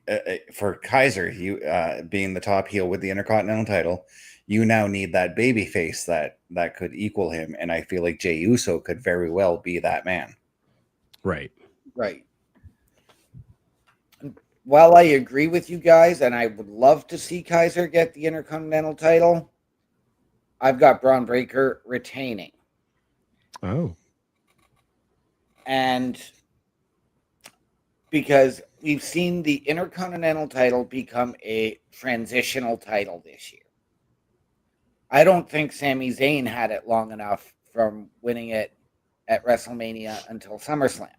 Speaker 2: for Kaiser, being the top heel with the Intercontinental title, you now need that baby face that could equal him. And I feel like Jey Uso could very well be that man.
Speaker 1: Right.
Speaker 3: Right. While I agree with you guys, and I would love to see Kaiser get the Intercontinental title, I've got Braun Breaker retaining.
Speaker 1: Oh.
Speaker 3: And because we've seen the Intercontinental title become a transitional title this year. I don't think Sami Zayn had it long enough from winning it at WrestleMania until SummerSlam.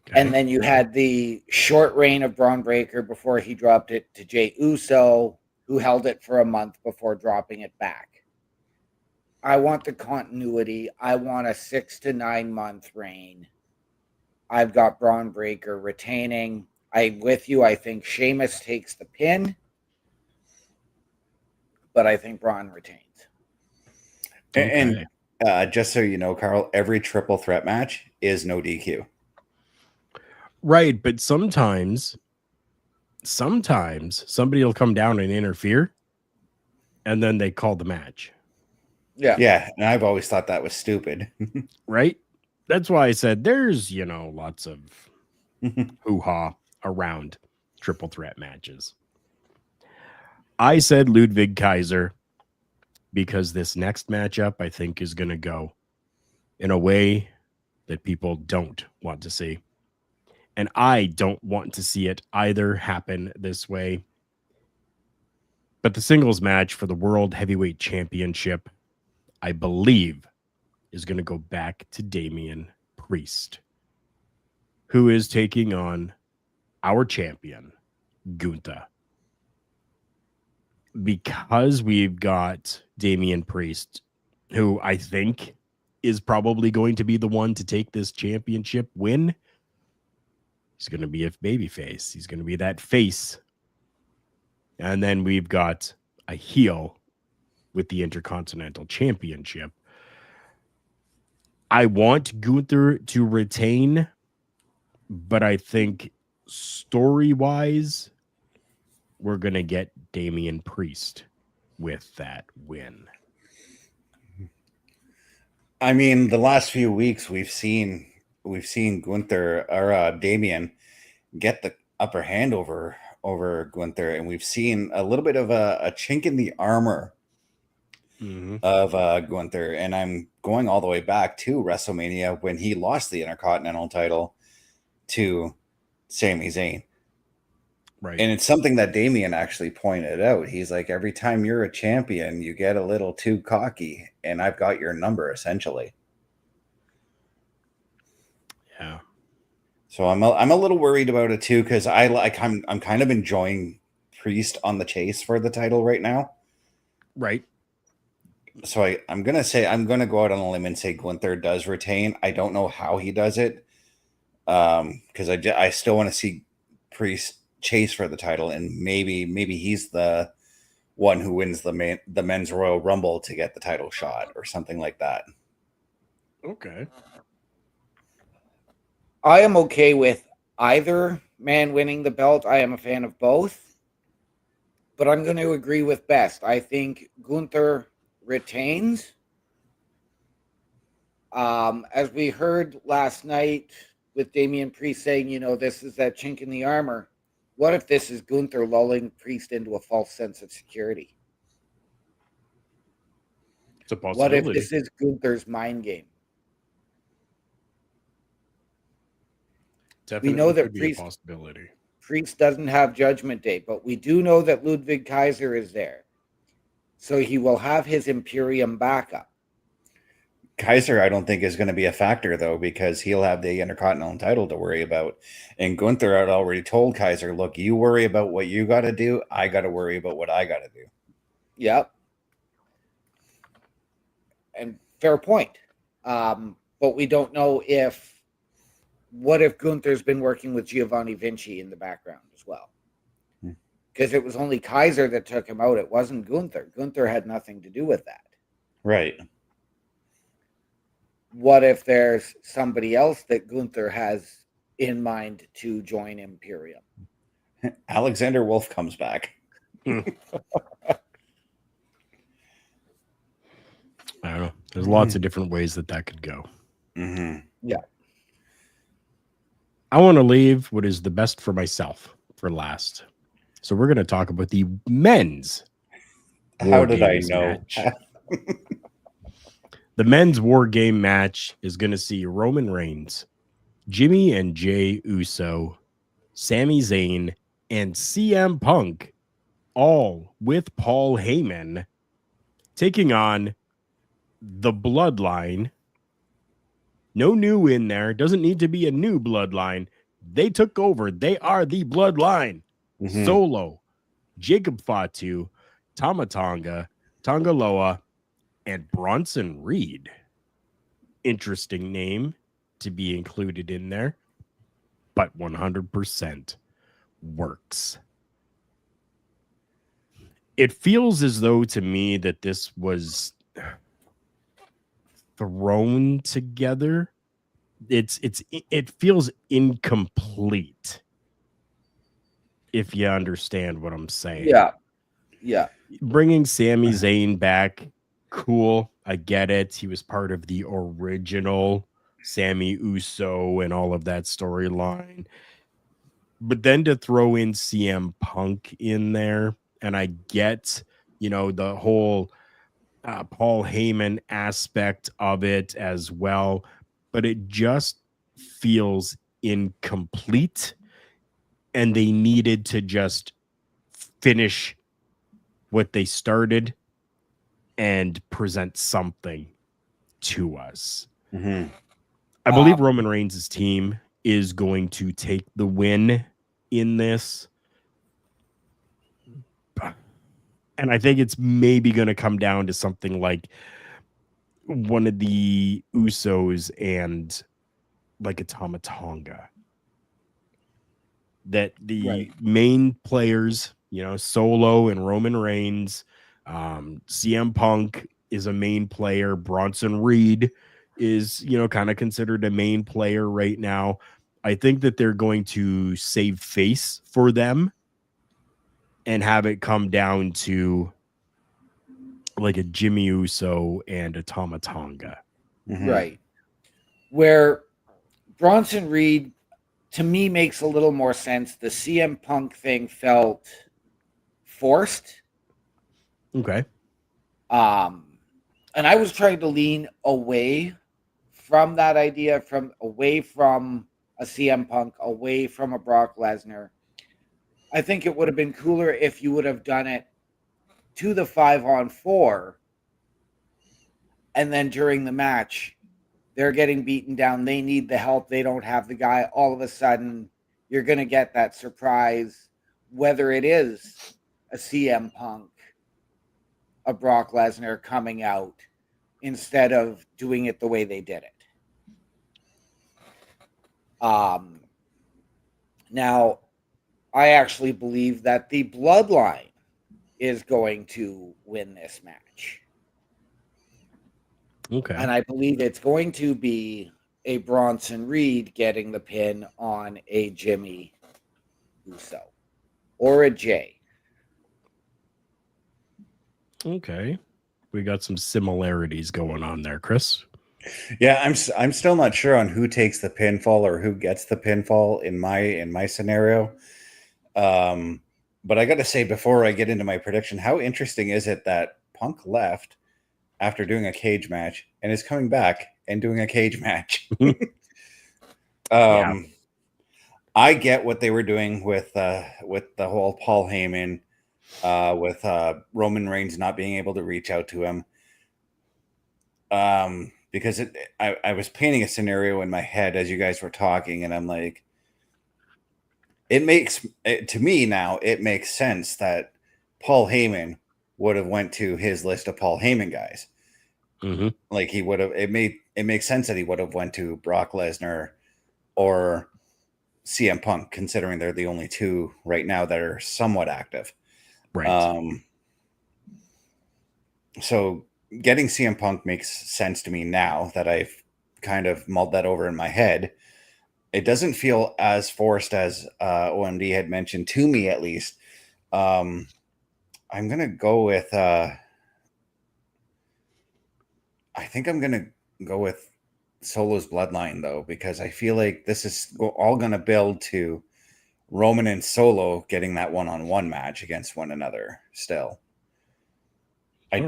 Speaker 3: Okay. And then you had the short reign of Braun Breaker before he dropped it to Jey Uso, who held it for a month before dropping it back. I want the continuity. I want a 6 to 9 month reign I've got Braun Breaker retaining. I'm with you. I think Sheamus takes the pin, but I think Braun retains.
Speaker 2: Okay. And just so you know, Carl, every triple threat match is no DQ.
Speaker 1: Right, but sometimes somebody will come down and interfere, and then they call the match.
Speaker 2: Yeah, and I've always thought that was stupid.
Speaker 1: Right? That's why I said there's, lots of hoo-ha around triple threat matches. I said Ludwig Kaiser because this next matchup, I think, is going to go in a way that people don't want to see. And I don't want to see it either happen this way. But the singles match for the World Heavyweight Championship, I believe, is going to go back to Damian Priest, who is taking on our champion, Gunther. Because we've got Damian Priest, who I think is probably going to be the one to take this championship win. He's going to be a babyface. He's going to be that face. And then we've got a heel with the Intercontinental Championship. I want Gunther to retain, but I think story-wise, we're going to get Damian Priest with that win.
Speaker 2: I mean, the last few weeks we've seen Gunther or Damian get the upper hand over Gunther, and we've seen a little bit of a chink in the armor of Gunther. And I'm going all the way back to WrestleMania when he lost the Intercontinental title to Sami Zayn.
Speaker 1: Right.
Speaker 2: And it's something that Damian actually pointed out. He's like, every time you're a champion, you get a little too cocky, and I've got your number, essentially.
Speaker 1: Yeah.
Speaker 2: So I'm a little worried about it too, because I'm kind of enjoying Priest on the chase for the title right now.
Speaker 1: Right.
Speaker 2: So I'm gonna go out on a limb and say Gunther does retain. I don't know how he does it, because I still want to see Priest chase for the title, and maybe he's the one who wins the men's Royal Rumble to get the title shot or something like that.
Speaker 1: Okay.
Speaker 3: I am okay with either man winning the belt. I am a fan of both, but I'm going to agree with Best. I think Gunther retains. As we heard last night with Damian Priest saying, this is that chink in the armor. What if this is Gunther lulling Priest into a false sense of security?
Speaker 1: It's a possibility.
Speaker 3: What if this is Gunther's mind game?
Speaker 1: Definitely,
Speaker 3: we know that Priest doesn't have Judgment Day, but we do know that Ludwig Kaiser is there. So he will have his Imperium backup.
Speaker 2: Kaiser, I don't think, is going to be a factor, though, because he'll have the Intercontinental title to worry about. And Gunther had already told Kaiser, look, you worry about what you got to do. I got to worry about what I got to do.
Speaker 3: Yep. And fair point. But we don't know what if Gunther's been working with Giovanni Vinci in the background as well? Because it was only Kaiser that took him out. It wasn't Gunther. Gunther had nothing to do with that.
Speaker 2: Right.
Speaker 3: What if there's somebody else that Gunther has in mind to join Imperium?
Speaker 2: Alexander Wolf comes back.
Speaker 1: I don't know. There's lots of different ways that could go.
Speaker 3: Yeah.
Speaker 1: I want to leave what is the best for myself for last. So we're going to talk about the men's
Speaker 2: How did I know?
Speaker 1: The men's War Game match is going to see Roman Reigns, Jimmy and Jey Uso, Sami Zayn, and CM Punk, all with Paul Heyman, taking on the Bloodline. No new in there. Doesn't need to be a new Bloodline. They took over. They are the Bloodline. Solo, Jacob Fatu, Tama Tonga, Tongaloa, and Bronson Reed. Interesting name to be included in there. but 100% works. It feels as though to me that this was thrown together. It feels incomplete, if you understand what I'm saying.
Speaker 3: Yeah.
Speaker 1: Bringing Sami Zayn back, cool. I get it. He was part of the original Sami Uso and all of that storyline. But then to throw in CM Punk in there, and I get, the whole Paul Heyman aspect of it as well, but it just feels incomplete, and they needed to just finish what they started and present something to us.
Speaker 2: Mm-hmm.
Speaker 1: I believe Roman Reigns' team is going to take the win in this. And I think it's maybe going to come down to something like one of the Usos and like a Tama Tonga. That the main players, Solo and Roman Reigns, CM Punk is a main player. Bronson Reed is, kind of considered a main player right now. I think that they're going to save face for them and have it come down to like a Jimmy Uso and a Tama Tonga.
Speaker 2: Mm-hmm.
Speaker 3: Right. Where Bronson Reed, to me, makes a little more sense. The CM Punk thing felt forced.
Speaker 1: Okay.
Speaker 3: And I was trying to lean away from that idea, away from a CM Punk, away from a Brock Lesnar. I think it would have been cooler if you would have done it to the 5-on-4, and then during the match, they're getting beaten down. They need the help. They don't have the guy. All of a sudden, you're going to get that surprise, whether it is a CM Punk, a Brock Lesnar coming out, instead of doing it the way they did it. Now, I actually believe that the Bloodline is going to win this match.
Speaker 1: Okay.
Speaker 3: And I believe it's going to be a Bronson Reed getting the pin on a Jimmy Uso or a Jay.
Speaker 1: Okay. We got some similarities going on there, Chris.
Speaker 2: Yeah, I'm still not sure on who takes the pinfall or who gets the pinfall in my scenario. But I got to say, before I get into my prediction, how interesting is it that Punk left after doing a cage match and is coming back and doing a cage match?
Speaker 1: Yeah.
Speaker 2: I get what they were doing with the whole Paul Heyman, with Roman Reigns not being able to reach out to him. Because I was painting a scenario in my head as you guys were talking, and I'm like, to me now, it makes sense that Paul Heyman would have went to his list of Paul Heyman guys.
Speaker 1: Mm-hmm.
Speaker 2: Like he would have, it makes sense that he would have went to Brock Lesnar or CM Punk, considering they're the only two right now that are somewhat active.
Speaker 1: Right.
Speaker 2: So getting CM Punk makes sense to me now that I've kind of mulled that over in my head. It doesn't feel as forced as OMD had mentioned, to me at least. I'm going to go with... I think I'm going to go with Solo's Bloodline, though, because I feel like this is all going to build to Roman and Solo getting that one-on-one match against one another still. I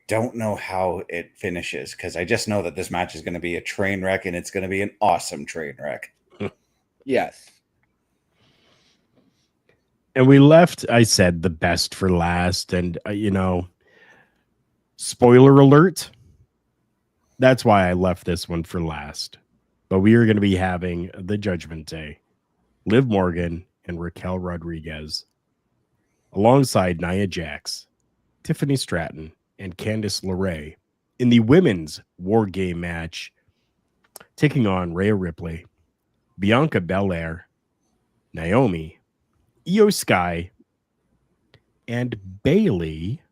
Speaker 2: don't know how it finishes, because I just know that this match is going to be a train wreck, and it's going to be an awesome train wreck.
Speaker 3: Yes.
Speaker 1: And we left, I said, the best for last. And, spoiler alert, that's why I left this one for last. But we are going to be having the Judgment Day, Liv Morgan and Raquel Rodriguez, alongside Nia Jax, Tiffany Stratton, and Candice LeRae in the women's WarGame match, taking on Rhea Ripley, Bianca Belair, Naomi, Io Sky, and Bailey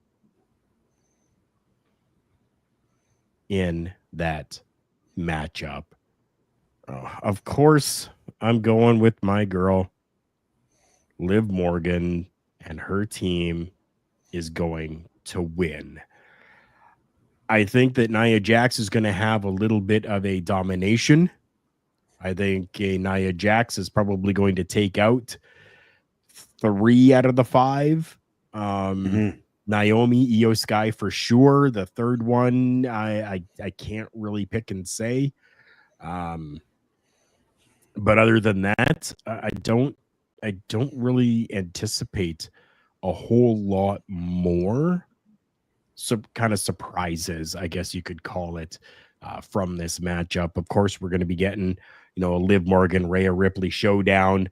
Speaker 1: in that matchup. Of course, I'm going with my girl, Liv Morgan, and her team is going to win. I think that Nia Jax is going to have a little bit of a domination. I think Nia Jax is probably going to take out 3 out of the 5. Naomi, Io Sky for sure. The third one, I can't really pick and say. But other than that, I don't really anticipate a whole lot more. Kind of surprises, I guess you could call it, from this matchup. Of course, we're going to be getting, a Liv Morgan, Rhea Ripley showdown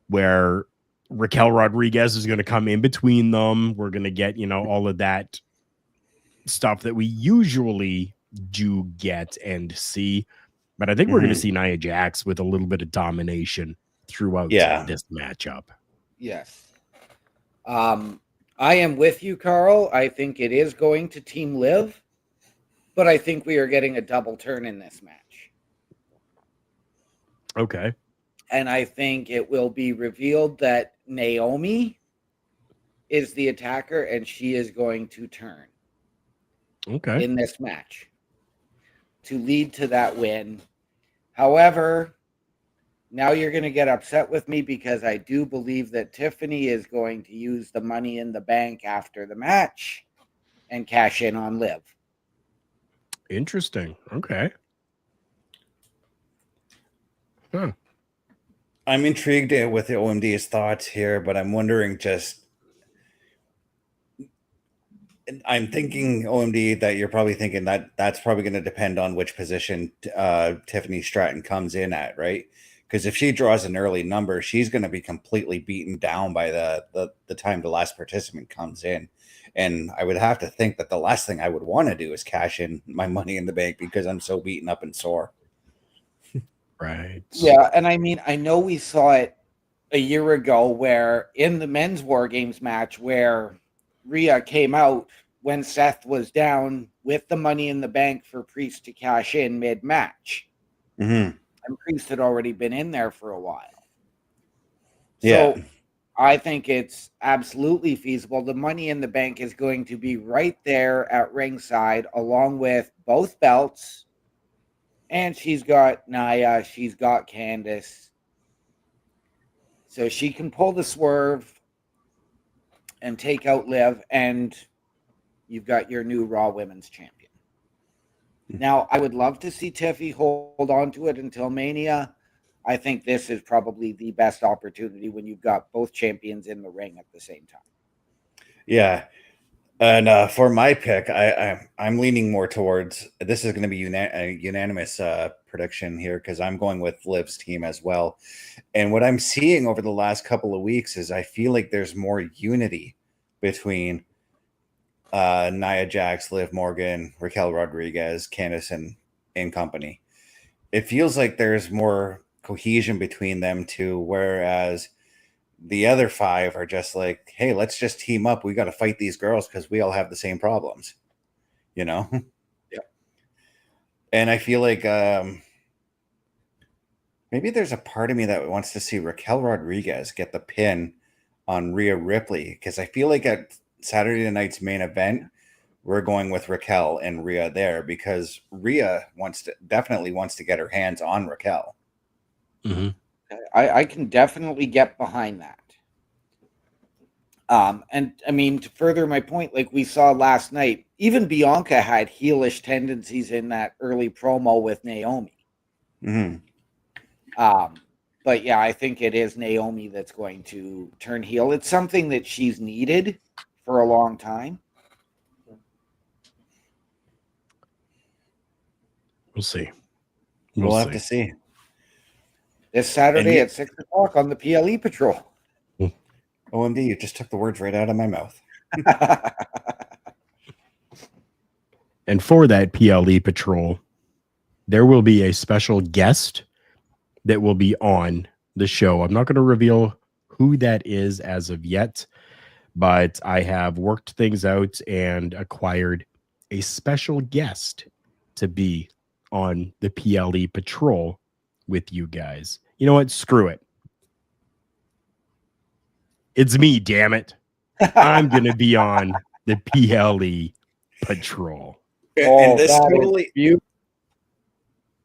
Speaker 1: where Raquel Rodriguez is going to come in between them. We're going to get, all of that stuff that we usually do get and see. But I think we're going to see Nia Jax with a little bit of domination throughout this matchup.
Speaker 3: Yes. I am with you, Carl. I think it is going to Team Liv, but I think we are getting a double turn in this match.
Speaker 1: Okay.
Speaker 3: And I think it will be revealed that Naomi is the attacker and she is going to turn.
Speaker 1: Okay.
Speaker 3: In this match to lead to that win. However, now you're going to get upset with me because I do believe that Tiffany is going to use the Money in the Bank after the match and cash in on Liv.
Speaker 1: Interesting. Okay. Huh.
Speaker 2: I'm intrigued with the OMD's thoughts here, but I'm wondering I'm thinking, OMD, that you're probably thinking that that's probably going to depend on which position Tiffany Stratton comes in at, right? Because if she draws an early number, she's going to be completely beaten down by the time the last participant comes in. And I would have to think that the last thing I would want to do is cash in my Money in the Bank because I'm so beaten up and sore.
Speaker 1: Right.
Speaker 3: Yeah, and I mean, I know we saw it a year ago where in the men's WarGames match where Rhea came out when Seth was down with the Money in the Bank for Priest to cash in mid-match. And Priest had already been in there for a while. So I think it's absolutely feasible. The Money in the Bank is going to be right there at ringside along with both belts. And she's got Nia, she's got Candice. So she can pull the swerve and take out Liv, and you've got your new Raw Women's Champion. Now, I would love to see Tiffy hold on to it until Mania. I think this is probably the best opportunity when you've got both champions in the ring at the same time.
Speaker 2: Yeah. And for my pick, I'm leaning more towards this is going to be a unanimous prediction here because I'm going with Liv's team as well. And what I'm seeing over the last couple of weeks is I feel like there's more unity between Nia Jax, Liv Morgan, Raquel Rodriguez, Candice, and company. It feels like there's more cohesion between them two, whereas the other 5 are just like, hey, let's just team up. We got to fight these girls because we all have the same problems, Yeah. And I feel like maybe there's a part of me that wants to see Raquel Rodriguez get the pin on Rhea Ripley because I feel like at Saturday night's main event, we're going with Raquel and Rhea there because Rhea definitely wants to get her hands on Raquel.
Speaker 1: Mm-hmm.
Speaker 3: I can definitely get behind that. And I mean, to further my point, like we saw last night, even Bianca had heelish tendencies in that early promo with Naomi. But yeah, I think it is Naomi that's going to turn heel. It's something that she's needed for a long time.
Speaker 1: We'll see.
Speaker 2: We'll have to see.
Speaker 3: This Saturday at 6 o'clock on the PLE Patrol.
Speaker 2: OMD, you just took the words right out of my mouth.
Speaker 1: And for that PLE Patrol, there will be a special guest that will be on the show. I'm not going to reveal who that is as of yet, but I have worked things out and acquired a special guest to be on the PLE patrol with you guys. You know what? Screw it. It's me, damn it. I'm going to be on the PLE patrol.
Speaker 2: And this totally,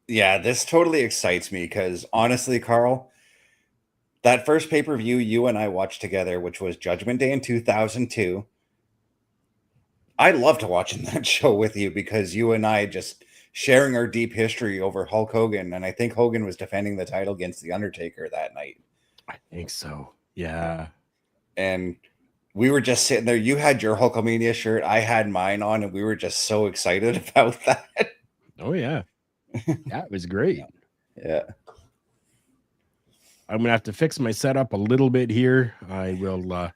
Speaker 2: this totally excites me because honestly, Carl, that first pay-per-view you and I watched together, which was Judgment Day in 2002, I loved watching that show with you because you and I just sharing our deep history over Hulk Hogan, and I think Hogan was defending the title against The Undertaker that night.
Speaker 1: I think so. Yeah.
Speaker 2: And we were just sitting there. You had your Hulkamania shirt. I had mine on, and we were just so excited about that.
Speaker 1: Oh, yeah. That was great.
Speaker 2: Yeah.
Speaker 1: I'm going to have to fix my setup a little bit here. I will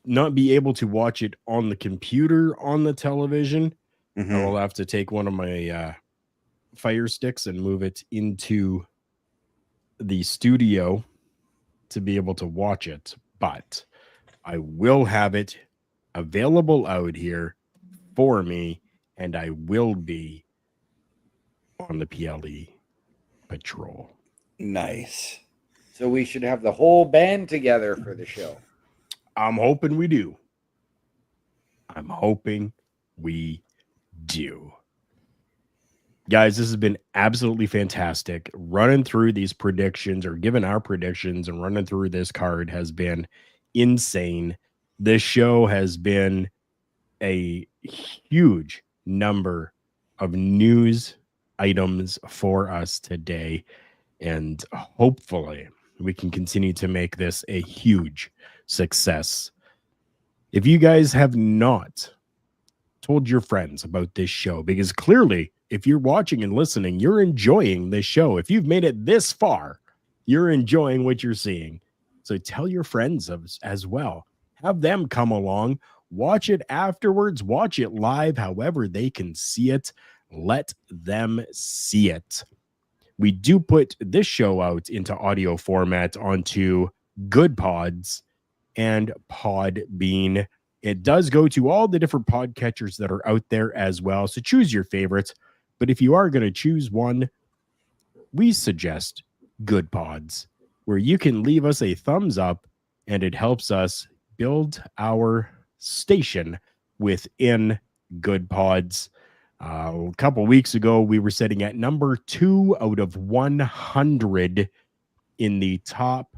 Speaker 1: not be able to watch it on the computer on the television.
Speaker 2: Mm-hmm.
Speaker 1: I will have to take one of my Fire Sticks and move it into the studio to be able to watch it. But I will have it available out here for me, and I will be on the PLE patrol.
Speaker 2: Nice.
Speaker 3: So we should have the whole band together for the show.
Speaker 1: I'm hoping we do. I'm hoping we do. Guys, this has been absolutely fantastic. Running through these predictions or giving our predictions and running through this card has been insane. This show has been a huge number of news items for us today. And hopefully we can continue to make this a huge success. If you guys have not told your friends about this show, because clearly if you're watching and listening, you're enjoying this show. If you've made it this far, you're enjoying what you're seeing. So tell your friends as well. Have them come along, watch it afterwards, watch it live, however they can see it. Let them see it. We do put this show out into audio format onto Good Pods and Podbean. It does go to all the different podcatchers that are out there as well. So choose your favorites. But if you are going to choose one, we suggest Good Pods, where you can leave us a thumbs up and it helps us build our station within Good Pods. A couple weeks ago, we were sitting at number 2 out of 100 in the top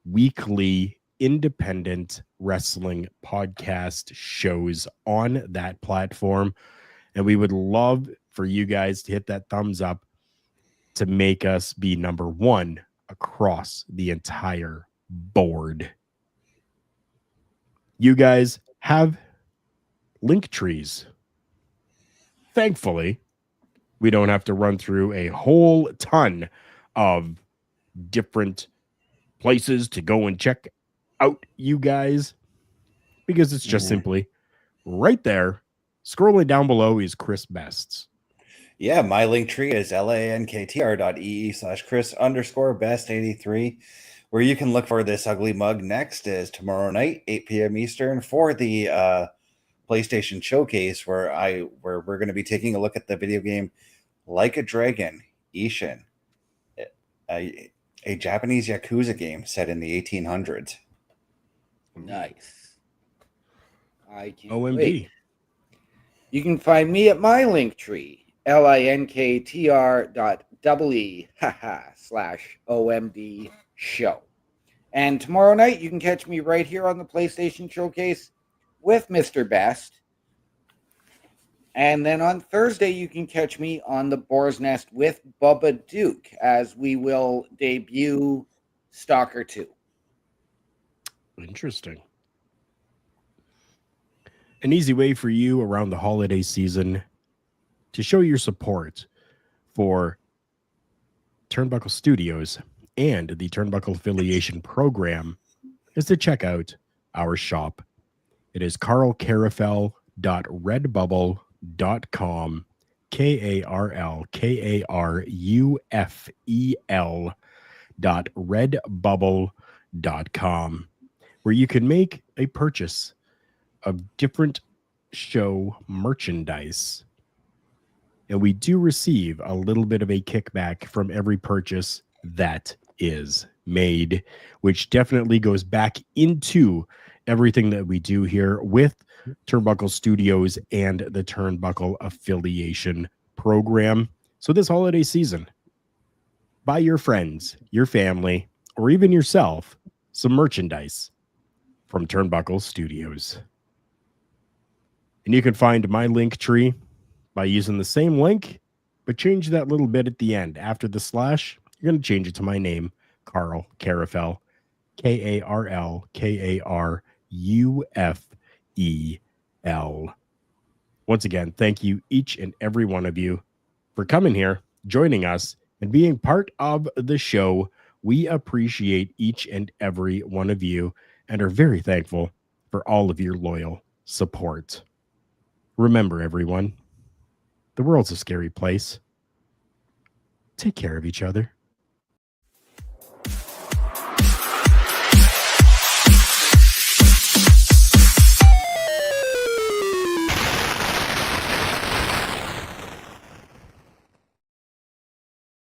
Speaker 1: weekly independent wrestling podcast shows on that platform. And we would love for you guys to hit that thumbs up to make us be number 1 across the entire board. You guys have link trees. Thankfully, we don't have to run through a whole ton of different places to go and check out you guys, because it's just simply right there. Scrolling down below is Chris Best's.
Speaker 2: Yeah, my link tree is lanktr.ee/Chris_best83, where you can look for this ugly mug. Next is tomorrow night, 8 p.m. Eastern, for the PlayStation Showcase, where we're going to be taking a look at the video game Like a Dragon, Ishin, a Japanese Yakuza game set in the 1800s.
Speaker 3: Nice. I can't
Speaker 1: OMG.
Speaker 3: wait. You can find me at my link tree, linktr.ee/OMD show. And tomorrow night, you can catch me right here on the PlayStation Showcase with Mr. Best. And then on Thursday, you can catch me on the Boar's Nest with Bubba Duke, as we will debut Stalker 2.
Speaker 1: Interesting. An easy way for you around the holiday season to show your support for Turnbuckle Studios and the Turnbuckle Affiliation Program is to check out our shop. It is carlcarafel.redbubble.com. KARLKARUFEL.redbubble.com, where you can make a purchase of different show merchandise. And we do receive a little bit of a kickback from every purchase that is made, which definitely goes back into everything that we do here with Turnbuckle Studios and the Turnbuckle Affiliation Program. So this holiday season, buy your friends, your family, or even yourself some merchandise from Turnbuckle Studios. And you can find my link tree by using the same link, but change that little bit at the end. After the slash, you're going to change it to my name, Carl Carafel, KARLKARUFEL. Once again, thank you, each and every one of you, for coming here, joining us, and being part of the show. We appreciate each and every one of you and are very thankful for all of your loyal support. Remember, everyone, the world's a scary place. Take care of each other.